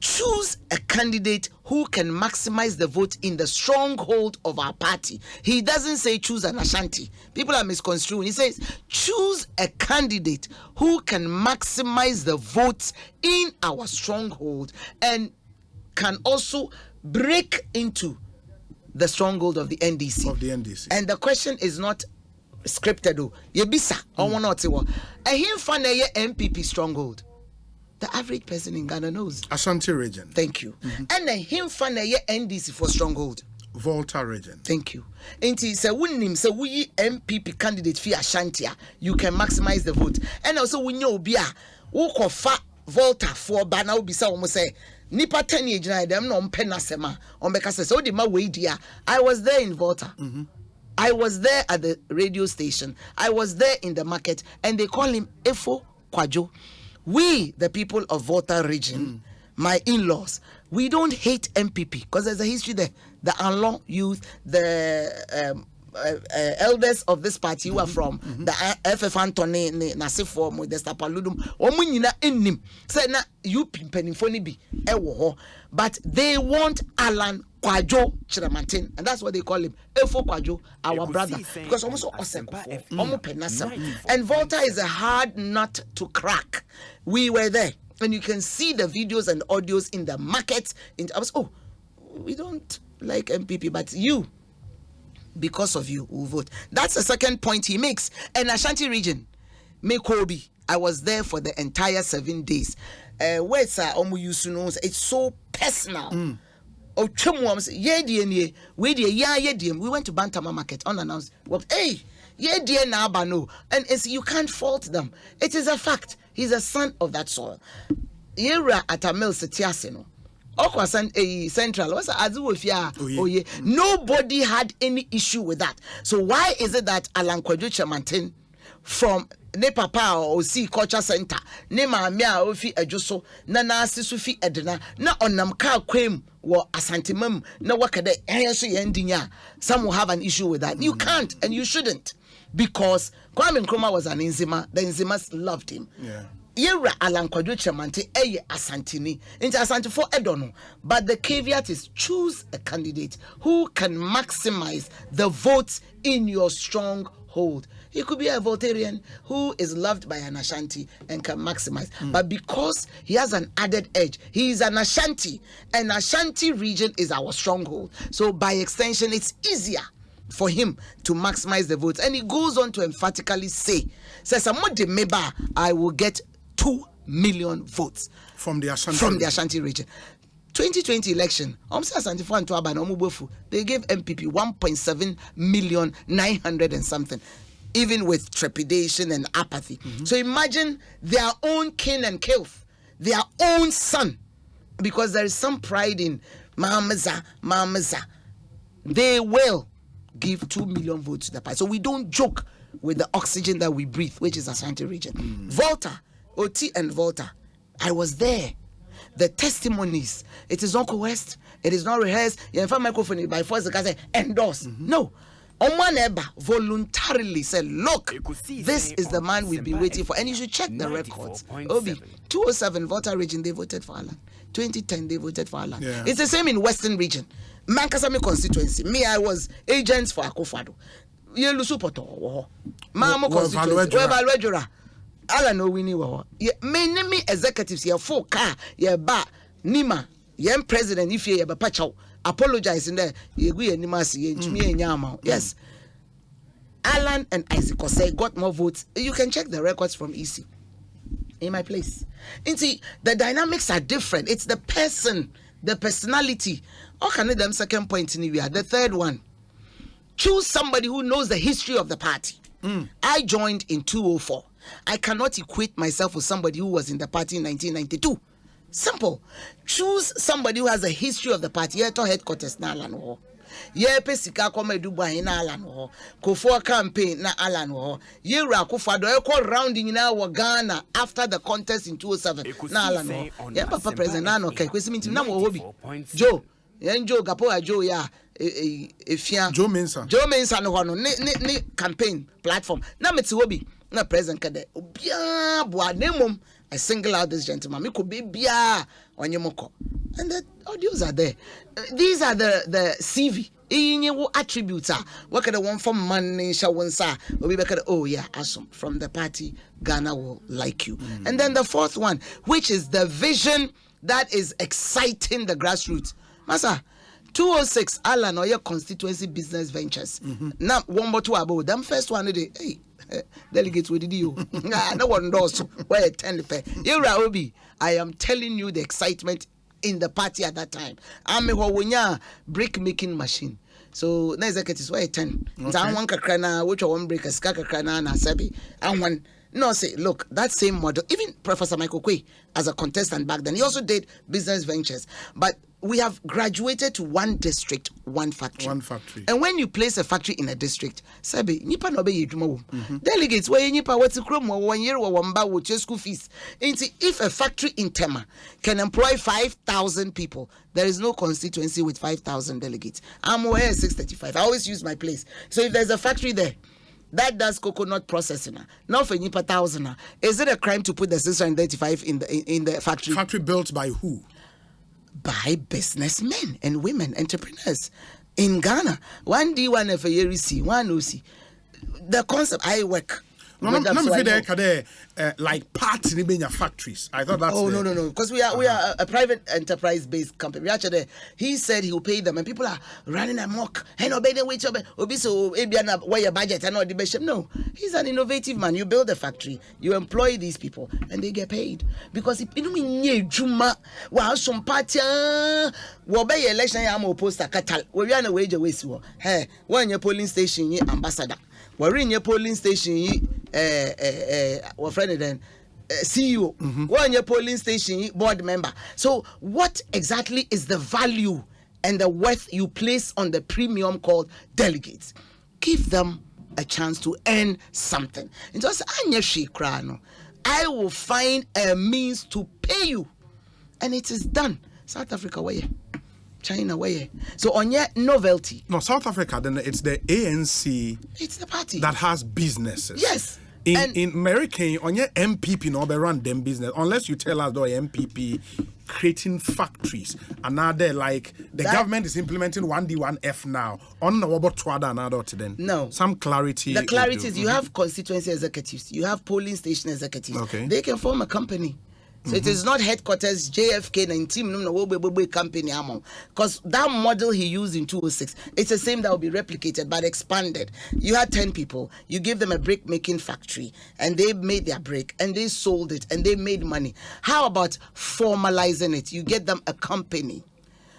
Speaker 2: choose a candidate who can maximize the vote in the stronghold of our party. He doesn't say choose an Ashanti. People are misconstruing. He says choose a candidate who can maximize the votes in our stronghold and can also break into the stronghold of the NDC. And the question is not scripted. Yebisa, or not. And him find a MPP stronghold. The average person in Ghana knows.
Speaker 1: Ashanti region.
Speaker 2: Thank you. And then him find a NDC for stronghold.
Speaker 1: Volta region.
Speaker 2: Thank you. And he said, we MPP candidate for Ashanti, you can maximize the vote. And also we know Bia, who fa Volta for Bana Ubisa almost say, Nipa 10 years, them no penasema, on because so the ma way dia. I was there in Volta. I was there at the radio station. I was there in the market, and they call him Efo Kwadwo. We, the people of Volta region, my in-laws, we don't hate MPP because there's a history there. The Anlon youth, the elders of this party who are from the FF Antony, Nasifo, Modesta Paludum, Omunina Enim, said na you penifoni bi ewo, but they want Alan Kwadwo Kyerematen, and that's what they call him, Efo Kwadwo, our brother, because almost awesome, and Volta is a hard nut to crack. We were there, and you can see the videos and audios in the markets. I was, we don't like MPP, but you, because of you, will vote. That's the second point he makes. And Ashanti region, Mekobi, I was there for the entire 7 days. Where's Omu Yusu knows it's so personal. Oh, we went to Bantama Market unannounced. Well, hey, yeah, dear Nabano. And you can't fault them. It is a fact. He's a son of that soil. Yera at a mill Setiasino. Central. Nobody had any issue with that. So why is it that Alan Kyerematen from ne papa or see culture center ne maame a ofi adwoso na naase fi edena na onam ka kwem wo asantemam na wakade eyeso yendinya, some will have an issue with that. You can't and you shouldn't, because Kwame Nkrumah was an Nzima. The Nzimas loved him. Yera Alan Kyerematen eye asantini into asante for edono, but the caveat is choose a candidate who can maximize the votes in your stronghold. He could be a Voltarian who is loved by an Ashanti and can maximize. But because he has an added edge, he is an Ashanti, and Ashanti region is our stronghold. So by extension, it's easier for him to maximize the votes. And he goes on to emphatically say, says, I will get 2 million votes
Speaker 1: from the Ashanti
Speaker 2: region. 2020 election, they gave MPP 1.7 million 900 and something, even with trepidation and apathy. So imagine their own kin and kilth, their own son, because there is some pride in Mamaza. They will give 2 million votes to the party. So we don't joke with the oxygen that we breathe, which is Ashanti region. Volta, OT and Volta, I was there. The testimonies, it is not coerced, it is not rehearsed. You have a microphone by force, the guy say endorse. No. Omaneba voluntarily said, look, this is the man we've been waiting for. And you should check the records. Obi, 207 Volta region, they voted for Alan. 2010, they voted for Alan. It's the same in Western region. Mankasami constituency. Me, I was agents for Akufo-Addo. Yelusupoto. Mamo constituency. Alan no winning war. Many executives here 4 car, yeah ba Nima, yeah president if you pachaw apologize in there. Yes. Alan and Isaac Osei got more votes. You can check the records from EC. In my place. And see, the dynamics are different. It's the person, the personality. Okay, them second point in the The third one. Choose somebody who knows the history of the party. I joined in 2004. I cannot equate myself with somebody who was in the party in 1992. Simple. Choose somebody who has a history of the party. Yeto headquarters na Alan ho. Yepe sika kome Dubai na Alan ho. Kofo campaign na Alan ho. Yera Akufo-Addo eko rounding na wa Ghana after the contest in 2007 na Alan ho. Yepa papa president na no kai kwesi minti na wo hobi. Joe. Yenjo gapo a Joe ya efia.
Speaker 1: Joe Mensa
Speaker 2: no ne campaign platform. Na meti hobi. Na president kade obia boa nemom. I single out this gentleman. Me could be bia onyemoko. And the audios are there. These are the CV. Attributes are what the one from money shawansa. Oh yeah, awesome. From the party, Ghana will like you. And then the fourth one, which is the vision that is exciting the grassroots. Masa 206 Alan or your constituency business ventures. Now one more two about them first one day. Hey. Delegates with you. No one knows where 10 pay. Obi, I am telling you the excitement in the party at that time. I'm a brick making machine. So na executives where 10. I want kakrana, which one break a skakakrana na sabi. I want no say look, that same model. Even Professor Michael Kwe as a contestant back then, he also did business ventures. But we have graduated to one district, one factory. And when you place a factory in a district, sabi nipa no be yedwuma wo. Delegates where nipa wati krom 1 year wo wamba wo school fees. If a factory in Tema can employ 5,000 people, there is no constituency with 5,000 delegates. I'm aware 635. I always use my place. So if there's a factory there that does coconut processing, not for nipa 1,000, is it a crime to put the 635 in the factory?
Speaker 1: Factory built by who?
Speaker 2: By businessmen and women, entrepreneurs in Ghana. One D, one F a year, one OC. The concept I work.
Speaker 1: No,
Speaker 2: Because
Speaker 1: no,
Speaker 2: so I
Speaker 1: no,
Speaker 2: know.
Speaker 1: like parts in the factories. I thought that's.
Speaker 2: Oh no, because we are a private enterprise based company. We actually, he said he will pay them, and people are running amok. Hey, no, baby, wait, obi so where your budget and all the best. No, he's an innovative man. You build a factory, you employ these people, and they get paid because if you know me, Juma, wow, some party, be election, I'm opposed to Katal. We are on a wage away. Hey, when your polling station, ambassador. We're in your polling station, our friend then. CEO, one your polling station board member. So, what exactly is the value and the worth you place on the premium called delegates? Give them a chance to earn something. And just I will find a means to pay you, and it is done. South Africa way, China way. So on your novelty.
Speaker 1: No, South Africa. Then it's the ANC.
Speaker 2: It's the party
Speaker 1: that has businesses.
Speaker 2: Yes.
Speaker 1: In America, on your MPP, no, they run them business unless you tell us the MPP creating factories. And now they're like the government is implementing 1D, 1F now. On the Wobot Twada and other then.
Speaker 2: No.
Speaker 1: Some clarity.
Speaker 2: The clarity is you have constituency executives, you have polling station executives.
Speaker 1: Okay.
Speaker 2: They can form a company. So it is not headquarters JFK 19 company because that model he used in 2006, it's the same that will be replicated but expanded. You had 10 people, you give them a brick making factory and they made their brick and they sold it and they made money. How about formalizing it? You get them a company,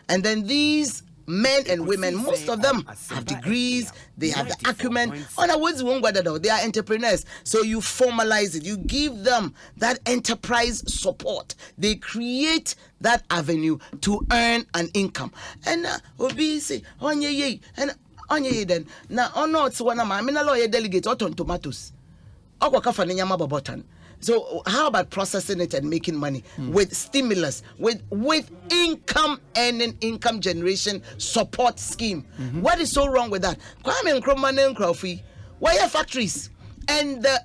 Speaker 2: and then these men and women, most of them have degrees, they have the acumen. Other words, they are entrepreneurs. So you formalize it, you give them that enterprise support. They create that avenue to earn an income. And Obi say, and then now on not one of my lawyer delegate on tomatoes. So how about processing it and making money with stimulus, with income earning, income generation support scheme? What is so wrong with that? Kwame Nkrumah and Nkrumah, why are factories and the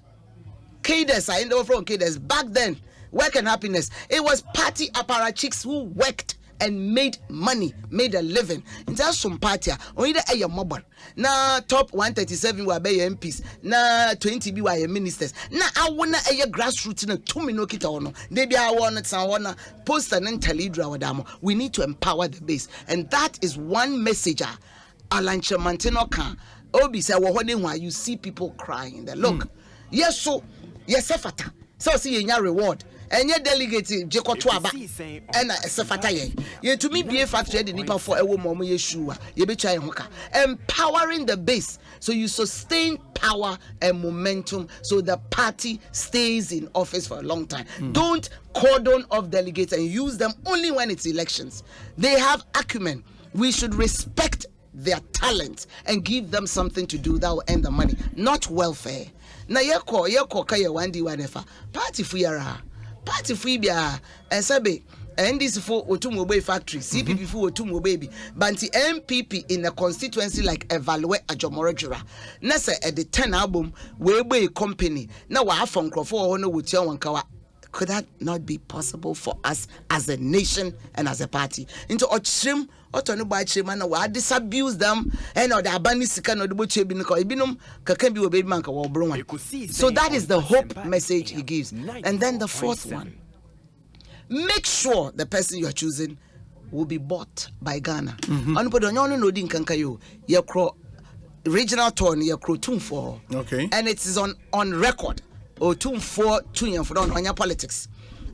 Speaker 2: cadres are in the front cadres back then? Work and happiness. It was party apparatchiks who worked and made money, made a living. In just some party, only the mobile. Na top 137 were by MPs, na 20 be were ministers. Na I wanna a grassroots na 2 minutes kita ono. They be I wanna post an intelligent wadamo. We need to empower the base, and that is one message. Alan Chemantino can. Obi say why you see people crying. There. Look, yes so yes efata. So see your reward. And your delegate Jekotwaba and a Sefataye. You to me be a factory the nipa for a woman Yeshua. You be trying hoka. Empowering the base so you sustain power and momentum so the party stays in office for a long time. Don't cordon off delegates and use them only when it's elections. They have acumen. We should respect their talent and give them something to do that will earn the money, not welfare. Na yeko kaya 1D 1F party fuyara. Party free bia and sabe and this for automobile factory CPP for automobile baby banti MPP in a constituency like evaluate ajomorojura na say at the 10 album we be company na wa from crofo ho no wutia wankawa. Could that not be possible for us as a nation and as a party? Into ochrim otonu ba chima na wa disabuse them and or the abani sika no do chebi no ibinum kakan bi wo baby man ka wo bro one. So that is the hope message he gives. And then the fourth one, make sure the person you are choosing will be bought by Ghana. Anpodo nyono no di nkanka yo ye kro regional tour ye kro tumfo.
Speaker 1: Okay.
Speaker 2: And it is on record. Or 2 for on your politics.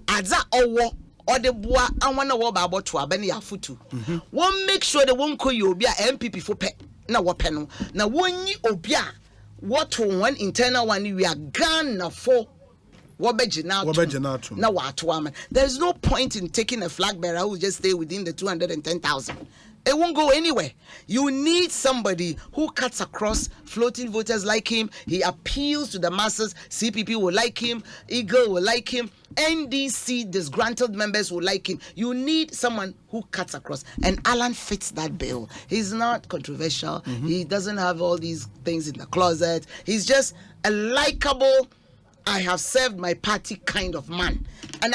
Speaker 2: Adza owo or the boa and one war about to abeni afutu. One make sure the one call you be a MPP for pet na wapeno. Now one ye obia what one internal one we are Ghana for wabejina now what woman. There's no point in taking a flag bearer who just stay within the 210,000. It won't go anywhere. You need somebody who cuts across. Floating voters like him. He appeals to the masses. CPP will like him. Eagle will like him. NDC disgruntled members will like him. You need someone who cuts across. And Alan fits that bill. He's not controversial. He doesn't have all these things in the closet. He's just a likable, I have served my party kind of man. And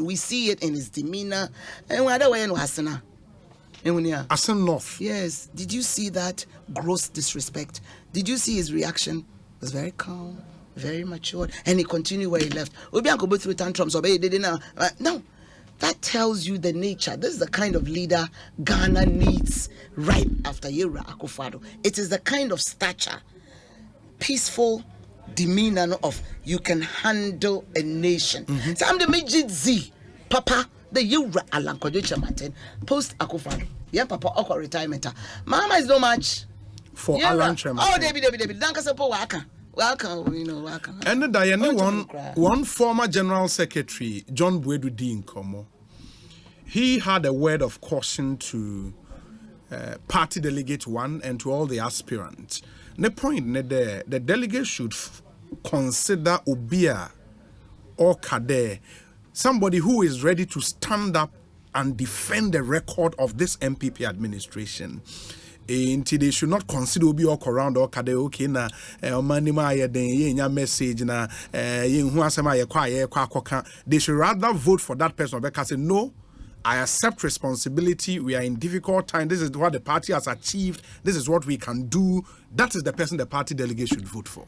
Speaker 2: we see it in his demeanor. And we're the way in Wasana.
Speaker 1: Asen North.
Speaker 2: Yes. Did you see that gross disrespect? Did you see his reaction? It was very calm, very matured, and he continued where he left. Obi Anko go through tantrums, no. That tells you the nature. This is the kind of leader Ghana needs right after Yewura Akufo-Addo. It is the kind of stature, peaceful demeanor of you can handle a nation. So I'm the Majid Z, Papa, the Yewura Alan Kyerematen, post Akufo-Addo. Yeah, Papa, Oko retirement. Mama is no match
Speaker 1: for Alan Kyerematen.
Speaker 2: Oh, David. Thank you, welcome. Welcome.
Speaker 1: And Diane, one former General Secretary, John Buedu Dinkomo, he had a word of caution to Party Delegate 1 and to all the aspirants. The point there, the delegate should consider Obia or Kade, somebody who is ready to stand up and defend the record of this MPP administration. Until they should not consider Obi or around or Kade okay na manima ye den ye nya message na ye hu asema ye kwa they should rather vote for that person because say no, I accept responsibility, we are in difficult time, this is what the party has achieved, this is what we can do. That is the person the party delegate should vote for.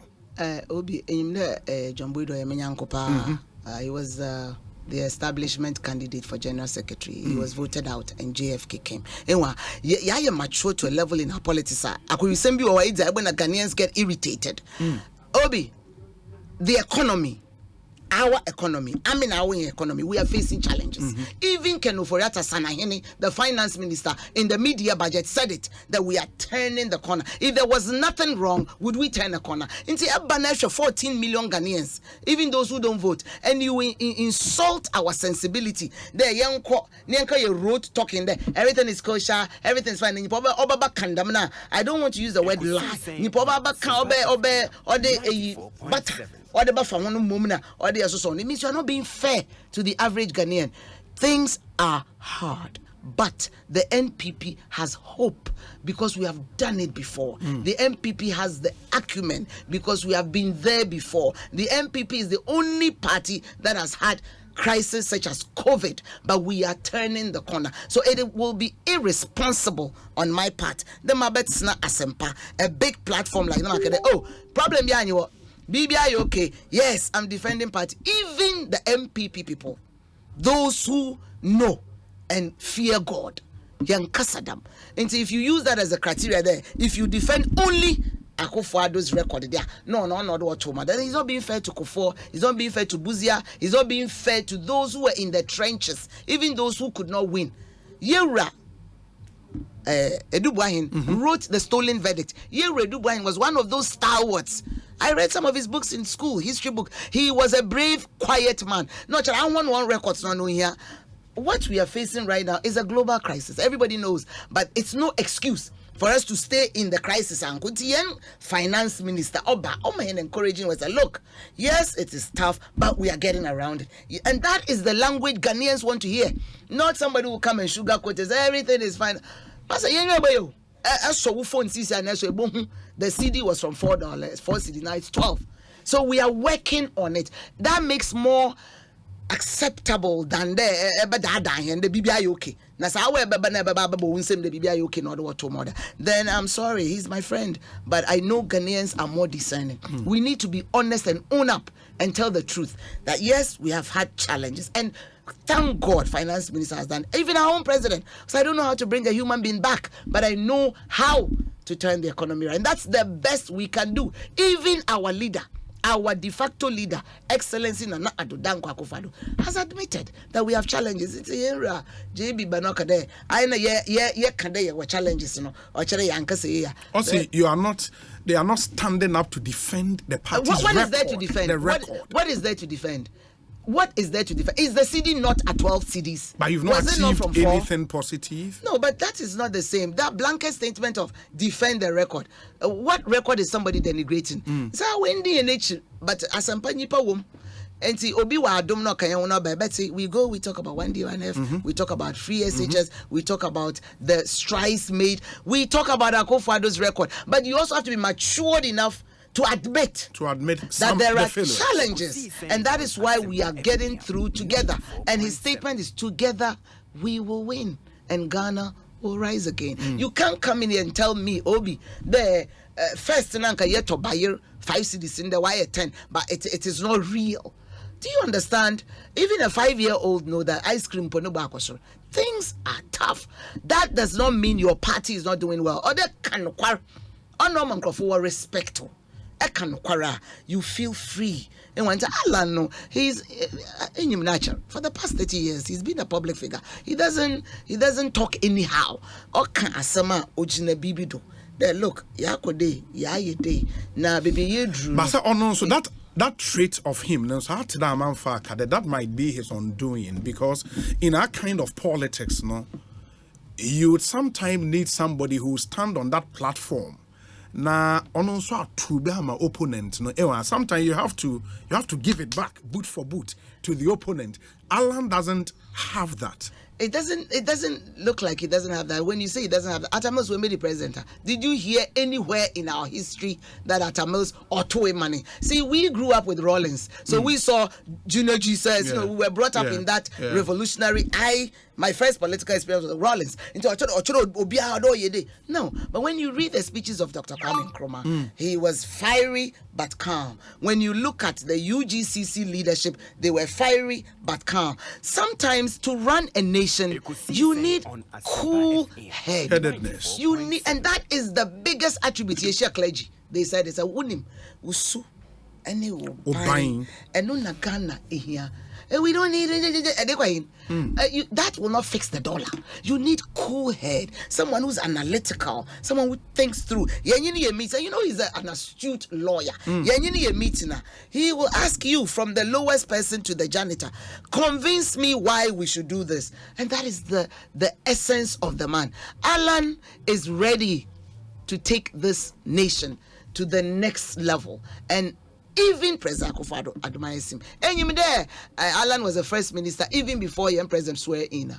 Speaker 2: Obi John Buedu Emenyankopa, he was the establishment candidate for general secretary. He was voted out and JFK came. Anyway, you mature to a level in our politics. I could send you when the Ghanaians get irritated. Obi, the economy, our economy, our economy, we are facing challenges. Even Ken Oforiatta Sanahene, the finance minister, in the media budget said it, that we are turning the corner. If there was nothing wrong, would we turn the corner? Into a 14 million Ghanaians, even those who don't vote, and you insult our sensibility. There, young you wrote talking there, everything is kosher, everything is fine. I don't want to use the word lie. Or the buffer one moment or the association. It means you are not being fair to the average Ghanaian. Things are hard, but the NPP has hope because we have done it before. The NPP has the acumen because we have been there before. The NPP is the only party that has had crisis such as COVID, but we are turning the corner. So it will be irresponsible on my part. The Mabetsna Asempa, a big platform like that. Oh, problem behind you. BBI, okay, yes, I'm defending party. Even the MPP people, those who know and fear God, young Kasadam. And so if you use that as a criteria there, if you defend only Akufo-Addo's record there, no, what Choma, then it's not being fair to Kufuor, it's not being fair to Buzia, it's not being fair to those who were in the trenches, even those who could not win. Yewura Edubuahin wrote the stolen verdict. Yewura Edubuahin was one of those stalwarts. I read some of his books in school, history book. He was a brave, quiet man. Not I want one records no here. What we are facing right now is a global crisis. Everybody knows, but it's no excuse for us to stay in the crisis. And finance minister Oba encouraging was a look. Yes, it is tough, but we are getting around it. And that is the language Ghanaians want to hear. Not somebody who will come and sugarcoat us. Everything is fine. The CD was from $4, 4 CD, now it's 12. So we are working on it. That makes more acceptable than the BBI okay. Then I'm sorry, he's my friend. But I know Ghanaians are more discerning. We need to be honest and own up and tell the truth that yes, we have had challenges. And thank God, finance minister has done. Even our own president. So I don't know how to bring a human being back, but I know how to turn the economy around. And that's the best we can do. Even our leader, our de facto leader, Excellency Nana Addo Dankwa Akufo-Addo, has admitted that we have challenges. It's a era. JB Banoka there. I know kade were challenges, you know. Or
Speaker 1: also, you are not. They are not standing up to defend the party's
Speaker 2: what
Speaker 1: record.
Speaker 2: Is there to defend?
Speaker 1: The record.
Speaker 2: What is there to defend? What is there to defend? Is the CD not at 12 CDs?
Speaker 1: But you've not achieved anything positive?
Speaker 2: No, but that is not the same. That blanket statement of defend the record. What record is somebody denigrating? So Wendy and H, but as a Panipa womb, and see Obi wa Adom no kanya wona ba betty we talk about 1D1F, we talk about free SHS, we talk about the strides made, we talk about Akufo-Addo's record, but you also have to be matured enough to admit that there are challenges, and that is why we are getting through together. And his statement is together we will win and Ghana will rise again. You can't come in here and tell me, Obi, the first nanka yet to buy 5 cedis in the wire 10, but it is not real. Do you understand? Even a 5-year-old know that ice cream pono bakosho. Things are tough. That does not mean your party is not doing well. Other can require no for respect. You feel free. And when Alan, no, he's in him natural. For the past 30 years, he's been a public figure. He doesn't talk anyhow. Oka asama ojina bibido. There, look, yakode, yayede. Na baby ye drew.
Speaker 1: But so that trait of him, that might be his undoing, because in our kind of politics, no, you would sometimes need somebody who stand on that platform. Na also to be my opponent, no. Sometimes you have to give it back, boot for boot, to the opponent. Alan doesn't have that.
Speaker 2: It doesn't look like he doesn't have that. When you say he doesn't have that, Atamos will be the president. Did you hear anywhere in our history that Atamos or Toy money? See, we grew up with Rawlings, so we saw Junior Jesus. We were brought up in that revolutionary. My first political experience was Rawlings. No, but when you read the speeches of Dr. Kwame Nkrumah, he was fiery but calm. When you look at the UGCC leadership, they were fiery but calm. Sometimes to run a nation, you need cool headedness. You need, and that is the biggest attribute. Yeshia clergy, they said, it's a wunim usu any buying and unagana here. We don't need that will not fix the dollar. You need cool head, someone who's analytical, someone who thinks through. You know, he's an astute lawyer. He will ask you from the lowest person to the janitor, convince me why we should do this. And that is the essence of the man. Alan is ready to take this nation to the next level. And even President Akufo-Addo admires him. And you there, Alan was the first minister even before young president swear in.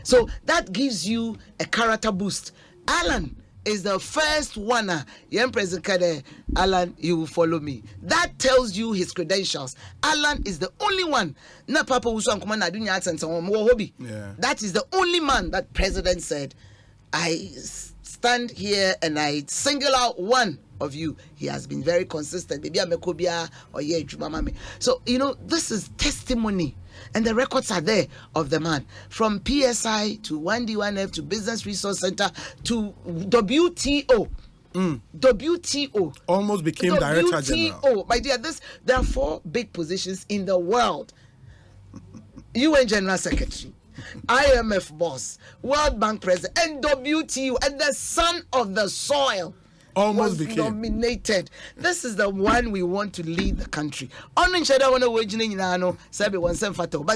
Speaker 2: So that gives you a character boost. Alan is the first one. Young president Kade, Alan, you will follow me. That tells you his credentials. Alan is the only one. Na Papa Usuan Kumana Dunya accent on Hobby. That is the only man that president said, I stand here and I single out one of you. He has been very consistent. So, you know, this is testimony. And the records are there of the man. From PSI to 1D1F to Business Resource Center to WTO. WTO.
Speaker 1: Almost became Director General.
Speaker 2: My dear, there are 4 big positions in the world. UN General Secretary, IMF boss, World Bank president, and WTO, and the son of the soil.
Speaker 1: Almost
Speaker 2: was
Speaker 1: became
Speaker 2: nominated. This is the one we want to lead the country. But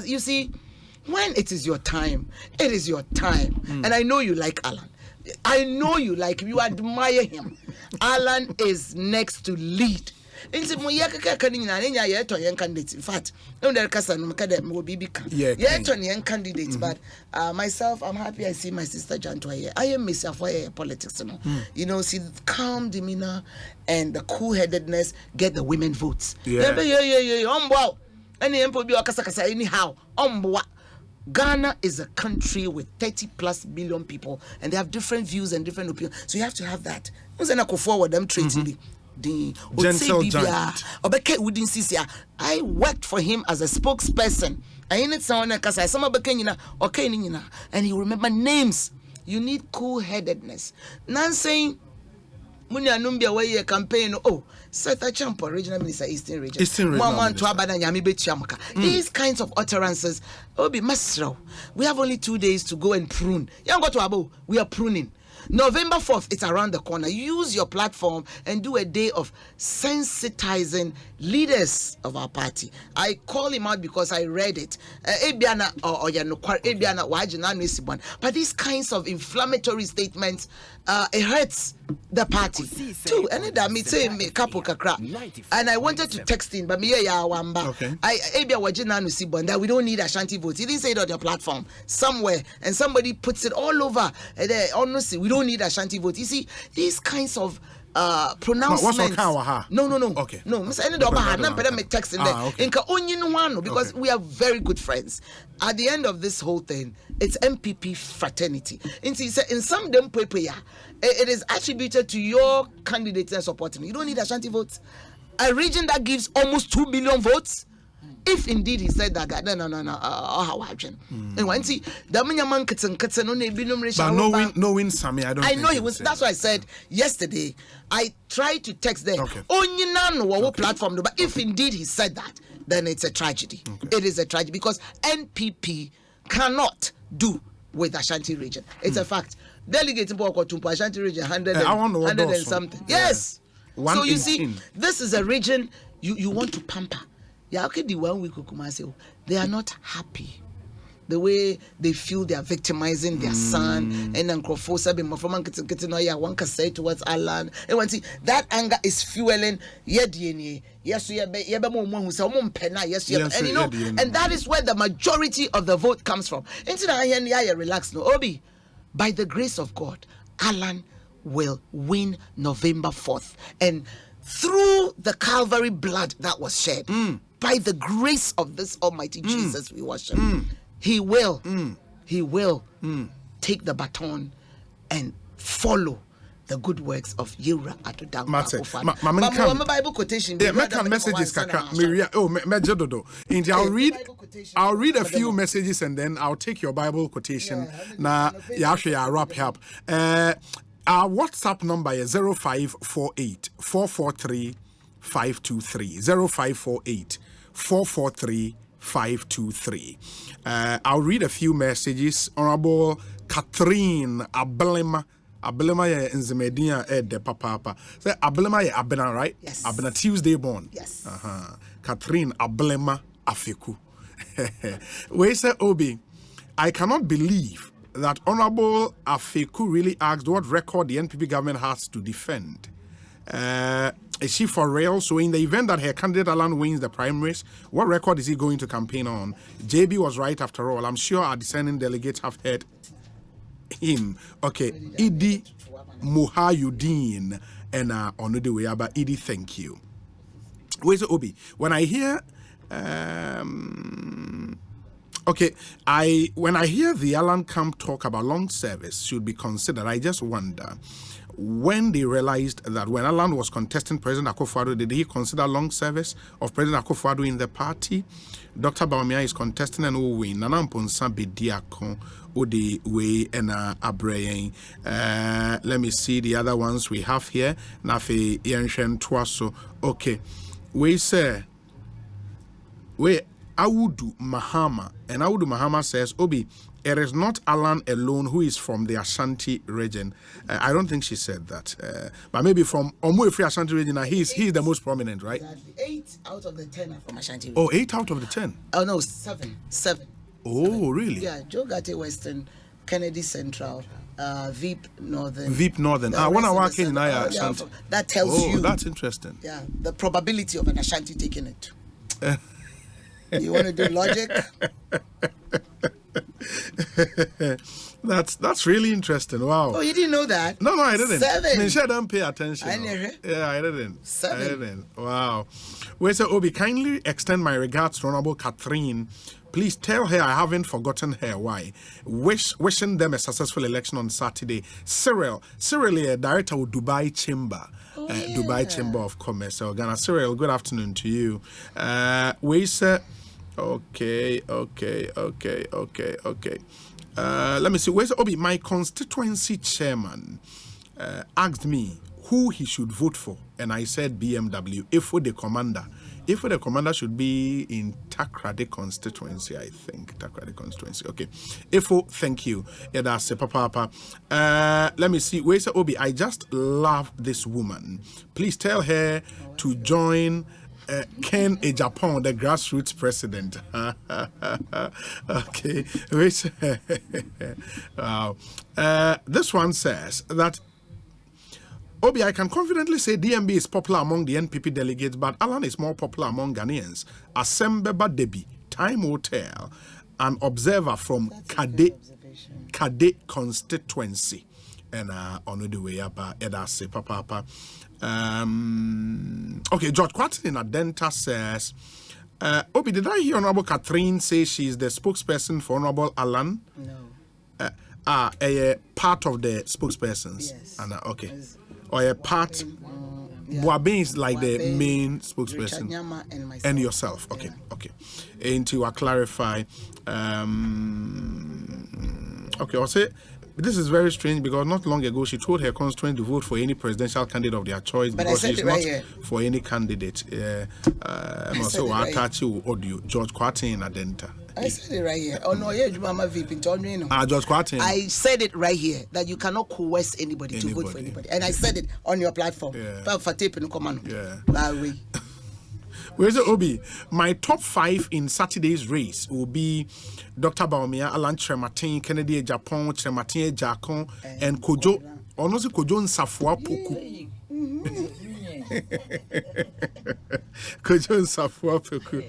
Speaker 2: you see, when it is your time, it is your time. And I know you like Alan. I know you like him. You admire him. Alan is next to lead. In fact, candidate, but myself, I'm happy I see my sister Jantua here. I am Miss Afeku politics, you know, see calm demeanor and the cool-headedness get the women votes. Anyhow, Ghana is a country with 30 plus million people, and they have different views and different opinions. So you have to have that. Forward them treating I worked for him as a spokesperson. And he remember names. You need cool-headedness. Nan saying Munya Numbia way a campaign. Oh, Seta Champa, regional minister, Eastern region. These kinds of utterances will be master. We have only 2 days to go and prune. Young go to Abo, we are pruning. November 4th, it's around the corner. Use your platform and do a day of sensitizing leaders of our party. I call him out because I read it. But these kinds of inflammatory statements, it hurts the party too. And I wanted to text him, but we don't need Ashanti votes. He didn't say it on your platform somewhere, and somebody puts it all over. We don't need Ashanti votes. You see, these kinds of pronouncements. No.
Speaker 1: Okay.
Speaker 2: No, Mr. Any me text in there. Inka only no because we are very good friends. At the end of this whole thing, it's MPP fraternity. In some them paper, it is attributed to your candidate and supporting. You don't need Ashanti votes. A region that gives almost 2 billion votes. If indeed he said that, no, how happened? And when see the man kitten on a binom
Speaker 1: but knowing Sammy, I
Speaker 2: know he was. That's why I said yesterday. I tried to text them. Only none platform, but if indeed he said that, then it's a tragedy. It is a tragedy because NPP cannot do with Ashanti region. It's a fact. Delegating to Ashanti region 100 and something. Yes. So you see, this is a region you want to pamper. Yeah, okay, the 1 week they are not happy. The way they feel they are victimizing their son, and then Crofosa be Mofaman Kitinoya, one can say towards Alan. And one see that anger is fueling Yedieni. Yes, and you know, and that is where the majority of the vote comes from. Into the relax no Obi. By the grace of God, Alan will win November 4th. And through the Calvary blood that was shed, by the grace of this Almighty Jesus we worship, He will take the baton and follow the good works of Yura Adodang.
Speaker 1: My
Speaker 2: Bible quotation.
Speaker 1: Yeah, make messages kaka. Mejododo. I'll read a few messages and then I'll take your Bible quotation. Na actually I'll wrap up. Our WhatsApp number is 0548 443 523 0548 443 523. I'll read a few messages. Honorable Catherine Ablema ye nzemedia de papa. Say Ablema ye Abena, right?
Speaker 2: Yes.
Speaker 1: Abena Tuesday born.
Speaker 2: Yes.
Speaker 1: Catherine Ablema Afeku. We say Obi, I cannot believe that Honorable Afeku really asked what record the NPP government has to defend. Is she for real? So in the event that her candidate Alan wins the primaries, what record is he going to campaign on? JB was right after all. I'm sure our dissenting delegates have heard him. Okay, Idi Muhayudin and Onudewe, but Idi, thank you. Where's Obi? When I hear when I hear the Alan Camp talk about long service should be considered, I just wonder when they realized that when Alan was contesting President Akufo-Addo, did he consider long service of President Akufo-Addo in the party? Dr. Baumia is contesting and will win. Nana Mponsa Bediako Odi We and Abrayen. Let me see the other ones we have here. Nafi Yenshen Twaso. Okay. We say Awudu Mahama, and Awudu Mahama says, Obi, it is not Alan alone who is from the Ashanti region. I don't think she said that. But maybe from Omuefri Ashanti region, he's the most prominent, right?
Speaker 2: Exactly. 8 out of the 10 are from Ashanti region.
Speaker 1: Oh, 8 out of the 10?
Speaker 2: Oh, no, 7.
Speaker 1: Oh, 7. Really?
Speaker 2: Yeah, Joe Gate Western, Kennedy Central, Veep Northern.
Speaker 1: Veep Northern. One hour in Ashanti.
Speaker 2: That tells you.
Speaker 1: Oh, that's interesting.
Speaker 2: Yeah, the probability of an Ashanti taking it. You want to do logic?
Speaker 1: That's really interesting. Wow.
Speaker 2: Oh, you didn't know that?
Speaker 1: No, I didn't.
Speaker 2: 7.
Speaker 1: I mean, I don't pay attention. Yeah, I didn't.
Speaker 2: 7.
Speaker 1: I didn't. Wow. Wait, so Obi, kindly extend my regards to Honorable Catherine. Please tell her I haven't forgotten her. Why? Wishing them a successful election on Saturday. Cyril, director of Dubai Chamber. Dubai Chamber of Commerce. So, Ghana. Cyril, good afternoon to you. We say, okay. Let me see. Where's Obi? My constituency chairman asked me who he should vote for, and I said BMW. If the commander should be in Takrade constituency, I think. Takrade constituency. Okay. Ifo, thank you. Yeah, that's a papa. Let me see. Where's Obi? I just love this woman. Please tell her to join Ken Ejapon, the grassroots president. Okay. Wow. This one says that Obi, I can confidently say DMB is popular among the NPP delegates, but Alan is more popular among Ghanaians. Asembeba Debi, Time will tell, an observer from Kade constituency. and on the way up edase papa. Okay, George Quatin in Adenta says, Obi, did I hear Honorable Catherine say she's the spokesperson for Honorable Alan?
Speaker 2: No.
Speaker 1: A part of the spokespersons.
Speaker 2: Yes.
Speaker 1: And okay. Or a part. Boabin is like the main spokesperson.
Speaker 2: And myself.
Speaker 1: And yourself. Okay. Yeah. Okay. And to clarify, okay, I'll say this is very strange because not long ago she told her constituents to vote for any presidential candidate of their choice because she's not for any candidate. So I'll attach you audio. George Quatin Adenta.
Speaker 2: I said it right here. Oh no, yeah, Jumama VIP.
Speaker 1: George Quatin.
Speaker 2: I said it right here that you cannot coerce anybody to vote for anybody, and I said it on your platform.
Speaker 1: Yeah. Where's the Obi? My top 5 in Saturday's race will be Dr. Baumia, Alan Kyerematen, Kennedy Japan, Kyerematen Jakon, and Kojo. Honestly, Kojo Nsafua Poku. Kojo Nsafua Poku.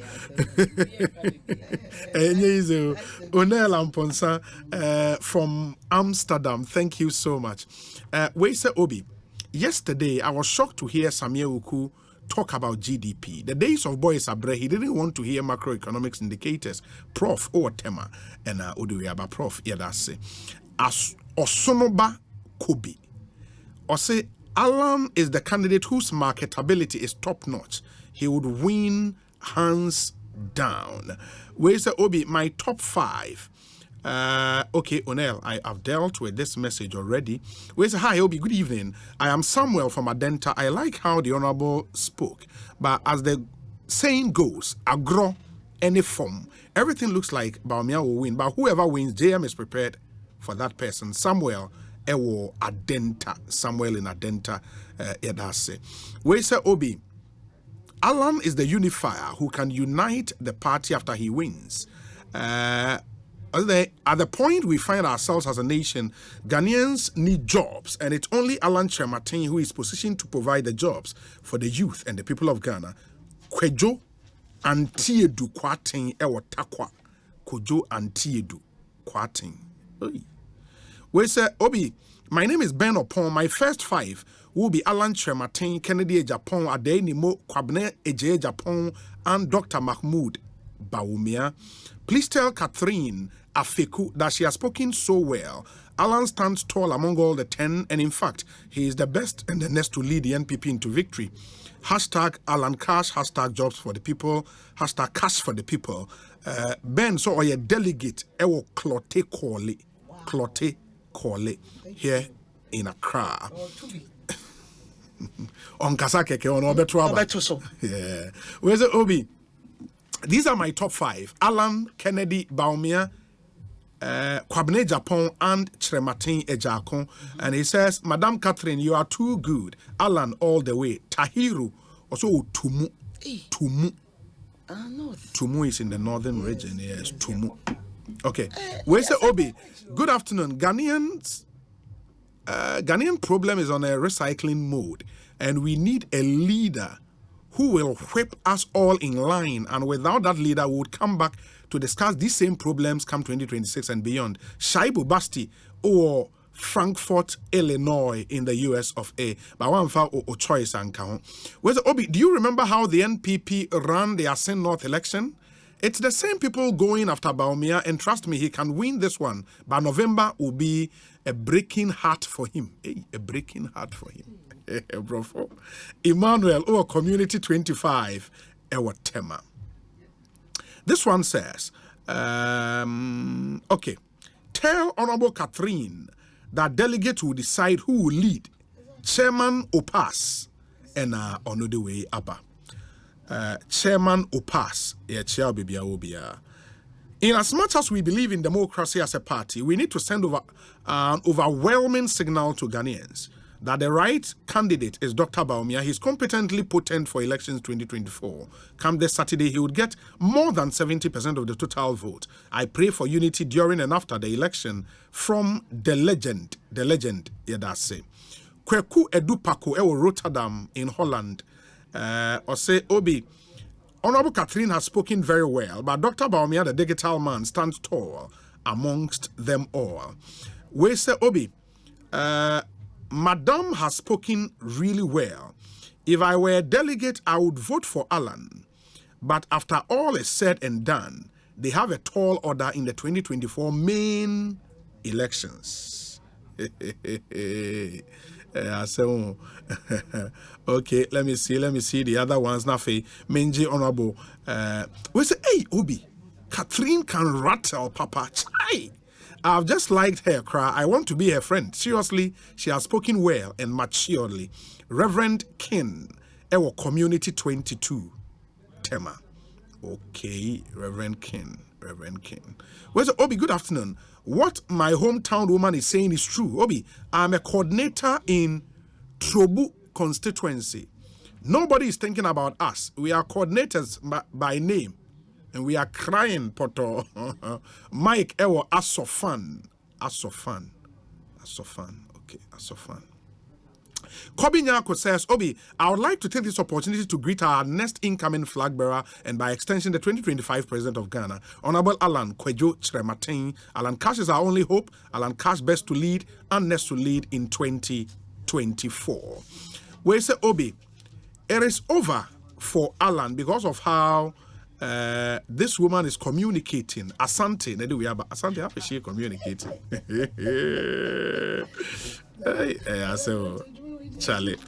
Speaker 1: Onel Amponsa from Amsterdam. Thank you so much. Where's the Obi? Yesterday, I was shocked to hear Samuel Uku talk about GDP. The days of Boys Abre, he didn't want to hear macroeconomics indicators. Prof. Tema and Oduiaba Prof. Yadase. As Osonoba Kobi. Ose Alan is the candidate whose marketability is top notch. He would win hands down. Where's the Obi? My top 5. Okay, Onel, I have dealt with this message already. Where's hi, Obi? Good evening. I am Samuel from Adenta. I like how the Honorable spoke, but as the saying goes, agro any form, everything looks like Baumia will win. But whoever wins, JM is prepared for that person. Samuel, Ewo Adenta. Samuel in Adenta, Edase. Where's Obi? Alan is the unifier who can unite the party after he wins. At the point we find ourselves as a nation, Ghanaians need jobs, and it's only Alan Kyerematen who is positioned to provide the jobs for the youth and the people of Ghana. Kwejo Antiedu Kwatin Ewo Takwa. Kwejo Antiedu Kwatin. We say, Obi, my name is Ben Opon. My first 5 will be Alan Kyerematen, Kennedy Japan, Adenimo, Kwabene Eje Japan, and Dr. Mahmoud Baumia. Please tell Catherine Afeku that she has spoken so well. Alan stands tall among all the 10, and in fact, he is the best and the next to lead the NPP into victory. Hashtag Alan Cash, hashtag jobs for the people, hashtag cash for the people. Ben, so are you delegate, Ewo Clote Kole, Clote Kole, here in Accra. On Kasakeke, on Obetuaba. Yeah. Where's the Obi? These are my top 5. Alan, Kennedy, Baumia, Kwabene Japan, and Kyerematen Ejakon. And he says, Madam Catherine, you are too good. Alan, all the way. Tahiru, also Tumu. Tumu. Tumu is in the northern region. Yes, Tumu. Okay. Where's the Obi? Good afternoon. Ghanaian problem is on a recycling mode, and we need a leader who will whip us all in line, and without that leader, we would come back to discuss these same problems come 2026 and beyond. Shaibu Basti or Frankfurt, Illinois in the US of A. But one or choice and count. Obi, do you remember how the NPP ran the Asen North election? It's the same people going after Baumia, and trust me, he can win this one. But November will be a breaking heart for him. Hey, a breaking heart for him. Brofo. Emmanuel, Community 25, Tema. This one says, okay, tell Honorable Catherine that delegates will decide who will lead. Chairman Opas and on the way Abba. Chairman Opas, chair baby Obia. In as much as we believe in democracy as a party, we need to send over an overwhelming signal to Ghanaians that the right candidate is Dr. Baumia. He's competently potent for elections 2024. Come this Saturday, he would get more than 70% of the total vote. I pray for unity during and after the election from the legend, Yadase. Kweku Edupako Ewo Rotterdam in Holland. Or say, Obi, Honorable Catherine has spoken very well, but Dr. Baumia, the digital man, stands tall amongst them all. We say, Obi, Madame has spoken really well. If I were a delegate, I would vote for Alan. But after all is said and done, they have a tall order in the 2024 main elections. So, okay, let me see the other ones. Nafe, Menji Honorable. We say, hey, Obi, Catherine can rattle, Papa. Chai. I've just liked her cry. I want to be her friend. Seriously, she has spoken well and maturely. Reverend King, Ewo Community 22, Tema. Okay, Reverend King. Where's Obi? Good afternoon. What my hometown woman is saying is true. Obi, I'm a coordinator in Trobu constituency. Nobody is thinking about us. We are coordinators by name. And we are crying, Poto. Mike Ewo Asofan. Okay, Asofan. Kobi Nyako says, Obi, I would like to take this opportunity to greet our next incoming flag bearer and by extension the 2025 President of Ghana, Honorable Alan Kyerematen. Alan Cash is our only hope. Alan Cash best to lead and next to lead in 2024. We say, Obi, it is over for Alan because of how this woman is communicating. Asante, Asante, how is she communicating? Charlie.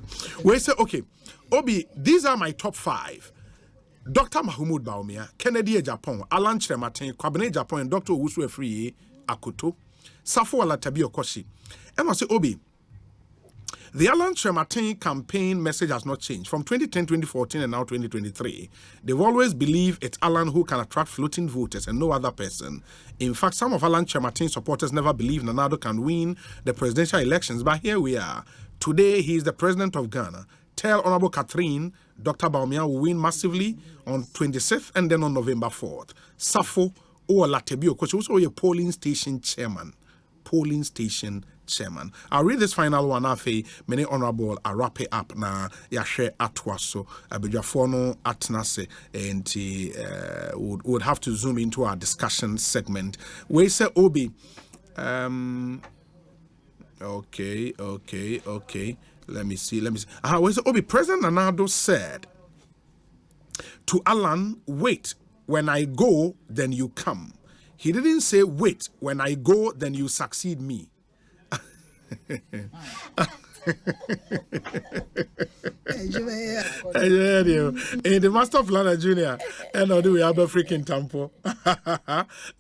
Speaker 1: We say, okay, Obi, these are my top 5. Dr. Mahmoud Baumia, Kennedy Japan, Alan Kyerematen, Kwabene Japan, and Dr. Owusu Efriye Akoto, Safo Alatabi Okoshi. And I say, Obi, the Alan Kyerematen campaign message has not changed. From 2010, 2014, and now 2023, they've always believed it's Alan who can attract floating voters and no other person. In fact, some of Alan Kyerematen supporters never believe Nanado can win the presidential elections, but here we are. Today, he is the president of Ghana. Tell Honorable Catherine, Dr. Baumia will win massively on 26th and then on November 4th. Safo Olatebio, which is also a polling station chairman. I'll read this final one. Afe, many honorable, I wrap it up na yashe atwaso abejafono atnase and would have to zoom into our discussion segment. We say Obi, okay. Let me see. We say Obi, President Nanado said to Alan, wait, when I go, then you come. He didn't say, wait, when I go, then you succeed me. In the Master Planner Junior, and we have a freaking tampo.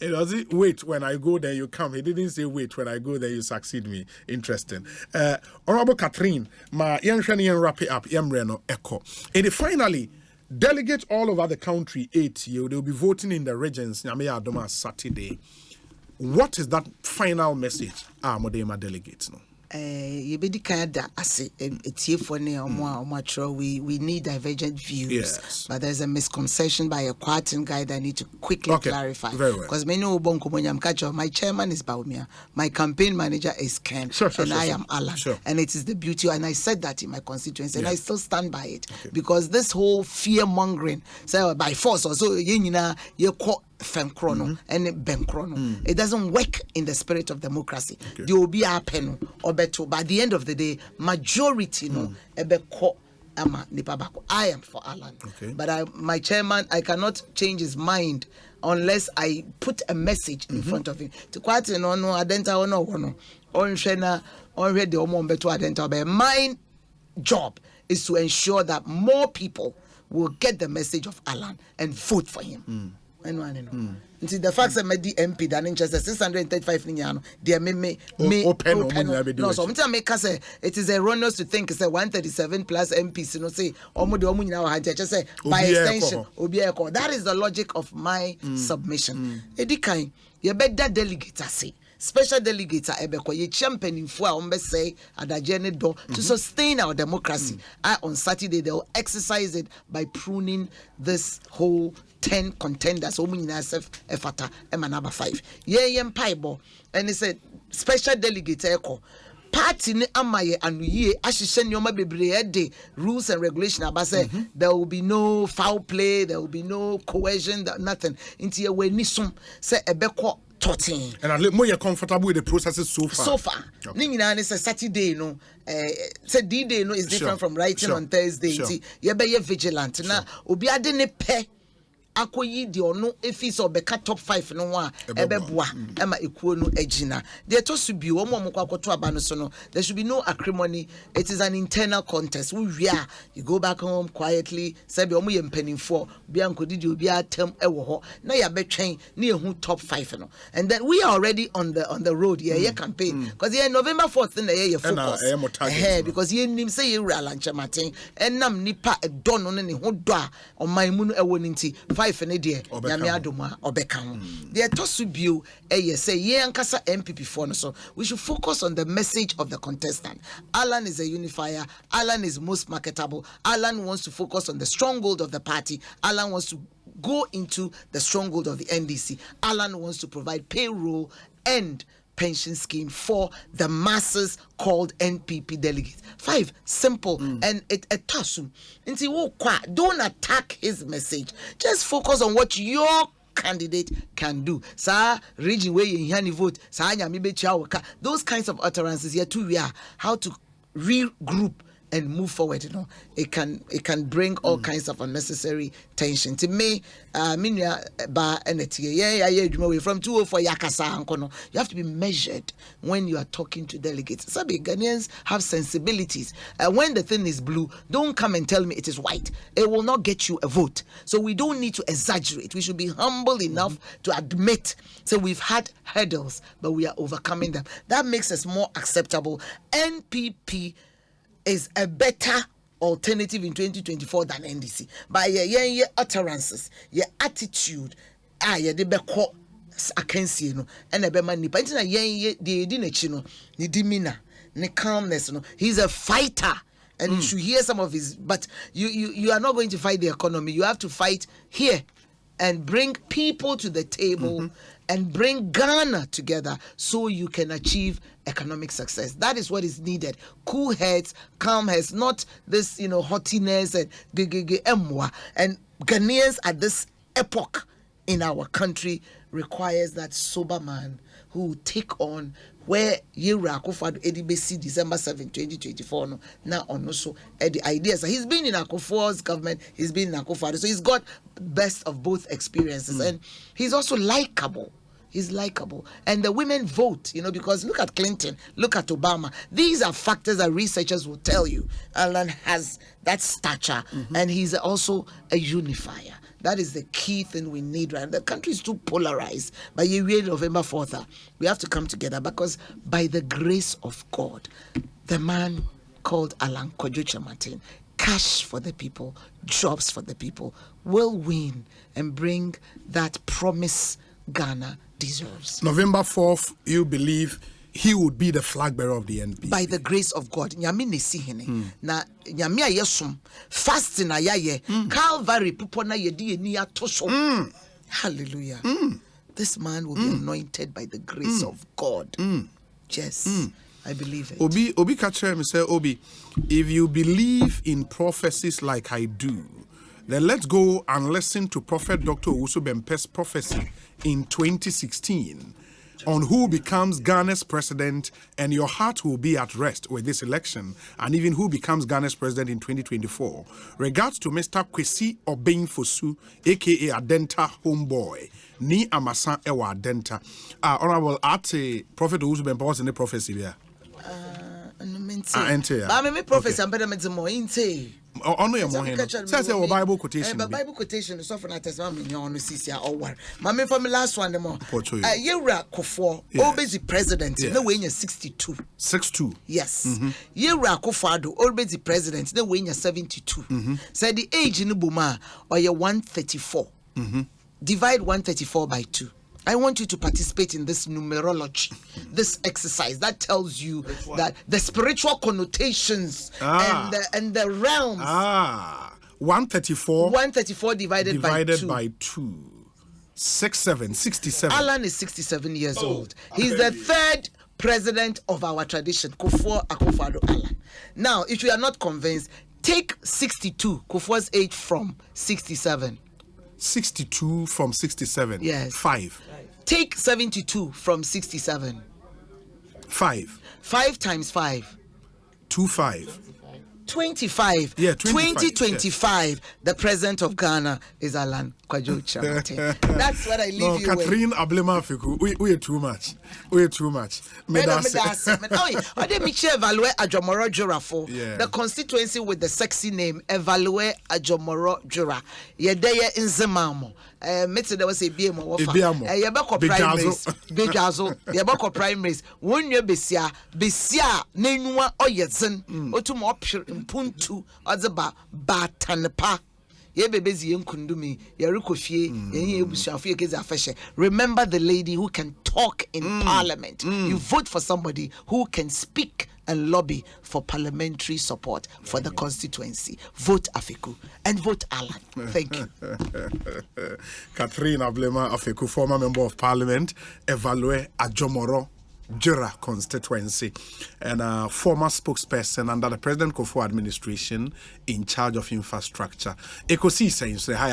Speaker 1: It doesn't wait when I go, then you come. He didn't say wait when I go, then you succeed me. Interesting. Honorable Catherine, my young wrap it up. Yamreno echo. And finally, delegates all over the country, 8 years, they'll be voting in the regions. Nyame Adoma Saturday. What is that final message? Modema delegates, no.
Speaker 2: We need divergent views,
Speaker 1: yes.
Speaker 2: But there's a misconception by a Kwarten guy that I need to quickly clarify.
Speaker 1: Very well.
Speaker 2: Because my chairman is Baumia, my campaign manager is Ken, I am Alan.
Speaker 1: Sure.
Speaker 2: And it is the beauty, and I said that in my constituency, and I still stand by it.
Speaker 1: Okay.
Speaker 2: Because this whole fear mongering, so by force or so, Femkrono and Benkrono. It doesn't work in the spirit of democracy. There will be a pen or better. By the end of the day, majority I am for Alan.
Speaker 1: Okay.
Speaker 2: But my chairman, I cannot change his mind unless I put a message in front of him. To quite my job is to ensure that more people will get the message of Alan and vote for him. The facts that made the MP than interest 635 million. They may open. No, so make us say it is erroneous to think it's 137 plus MPs. You know, say just say by extension. That is the logic of my submission. Edikai, you better delegate say. Special delegates are ye championing for say at the journey door to sustain our democracy. On Saturday they will exercise it by pruning this whole 10 contenders. Efata number 5. Paibo and he said special delegates echo. Party ni amaye anuye ashishe nyoma bebree de rules and regulation abase there will be no foul play, there will be no coercion, nothing. Inti ye we nisum say ebeko 13.
Speaker 1: And I'm more comfortable with the processes so far.
Speaker 2: So far. Ningina is a Saturday, no. Say D-Day, no, is different from writing on Thursday. You be vigilant. Now, Obi adene pe. Akoyi di ono efis obeka top 5 no wa ebeboa ema ekuo no agina there to should be omo akoto aba no so no there should be no acrimony. It is an internal contest. We are you go back home quietly say be omo ye mpanimfo bia nkodidi obi atem ewo ho na ya betwen na ehu top 5 no, and then we are already on the road yeah campaign because yeah November 4th na yeah focus because ye nim say ye wura Kyerematen enam nipa edo no ne ho do a oman mu no ewo nti 5 ne de nyame adoma obeka ho de to so bio say ye ankasa MPP for no, so we should focus on the message of the contestant. Alan is a unifier. Alan is most marketable. Alan wants to focus on the stronghold of the party. Alan wants to go into the stronghold of the NDC. Alan wants to provide payroll and pension scheme for the masses called NPP delegates. 5, simple, and it tasum. Don't attack his message. Just focus on what your candidate can do. Sir, region where you hear vote. Those kinds of utterances here too. We are how to regroup and move forward. It can bring all kinds of unnecessary tension. To me, ba from 204 yakasa. You have to be measured when you are talking to delegates. Sabi Ghanaians have sensibilities. When the thing is blue, don't come and tell me it is white. It will not get you a vote. So we don't need to exaggerate. We should be humble enough to admit. So we've had hurdles, but we are overcoming them. That makes us more acceptable. NPP is a better alternative in 2024 than NDC. By your utterances, your attitude, de beko akansi no, and be man nipa ntina de di nechi no, ni demeanor, ni calmness no. He's a fighter. And you should hear some of his, but you are not going to fight the economy. You have to fight here and bring people to the table and bring Ghana together so you can achieve economic success. That is what is needed. Cool heads, calm heads, not this, haughtiness and emwa. And Ghanaians at this epoch in our country requires that sober man who will take on where Yera Akufo-Addo Edibesi December 7, 2024 no now on also the ideas. He's been in Akufo's government, he's been in Akufo-Addo, so he's got best of both experiences, and he's also likable. He's likable, and the women vote, because look at Clinton, look at Obama. These are factors that researchers will tell you. Alan has that stature, and he's also a unifier. That is the key thing we need, right? The country is too polarized. By November 4th, we have to come together because by the grace of God, the man called Alan Kyerematen, cash for the people, jobs for the people, will win and bring that promise Ghana deserves.
Speaker 1: November 4th, you believe he would be the flag bearer of the NPP.
Speaker 2: By the grace of God. Nyame nesi hene. Na nyame ayesum. Fasting ayaye. Calvary people na yedi eni atoso. Hallelujah. This man will be anointed by the grace of God. Yes. I believe it.
Speaker 1: Obi Kachere me say, Obi, if you believe in prophecies like I do, then let's go and listen to Prophet Dr. Owusu Bempeh's prophecy in 2016 on who becomes Ghana's president, and your heart will be at rest with this election, and even who becomes Ghana's president in 2024. Regards to Mr. Kwesi Obeng-Fosu, aka Adenta Homeboy, ni Amasa Ewa Adenta. Honorable Ate, Prophet Owusu Bempeh, what's in the prophecy there?
Speaker 2: Prophecy, I'm better than more.
Speaker 1: Ono ya moheno. Says your Bible quotation.
Speaker 2: Bible quotation is often at a me on CCR or one. Mammy from the last one, the more. Yera Akufo, always president, no way you're 62.
Speaker 1: 62.
Speaker 2: Yes. Yera Akufo-Addo, always the president, no way you're 72. Said the age in Buma or you're 134. Divide 134 by 2. I want you to participate in this numerology, this exercise that tells you that the spiritual connotations and the realms.
Speaker 1: 134.
Speaker 2: 134 divided
Speaker 1: by 2. 67.
Speaker 2: Alan is 67 years old. He's the third president of our tradition, Akufo-Addo Alan. Now, if you are not convinced, take 62, Kufuor's age from 67.
Speaker 1: 62 from 67.
Speaker 2: Yes.
Speaker 1: 5.
Speaker 2: Take 72 from 67.
Speaker 1: 5.
Speaker 2: 5 times 5.
Speaker 1: 25.
Speaker 2: 25.
Speaker 1: Yeah, 25,
Speaker 2: 2025.
Speaker 1: yes.
Speaker 2: The president of Ghana is Alan Kwadwo Kyerematen. That's what I leave
Speaker 1: No,
Speaker 2: you
Speaker 1: Catherine
Speaker 2: with.
Speaker 1: Ablema Afeku. We are too much. We are too much.
Speaker 2: The constituency with the sexy name Evaluate Ajomoro Jura. Yedeye Nzemamo. Mete there was a BMO. Yabako primaries. Bejazo. Yabako primaries. When you besia nenua oyezen. Otum option impuntu azaba batanepa. Remember the lady who can talk in parliament. You vote for somebody who can speak and lobby for parliamentary support for the constituency. Vote Afeku and vote Alan. Thank you.
Speaker 1: Catherine Ablema Afeku, former member of parliament, Evaluate Ajomoro Jura constituency, and former spokesperson under the President Kufuor administration in charge of infrastructure. Ekosiisen say hi.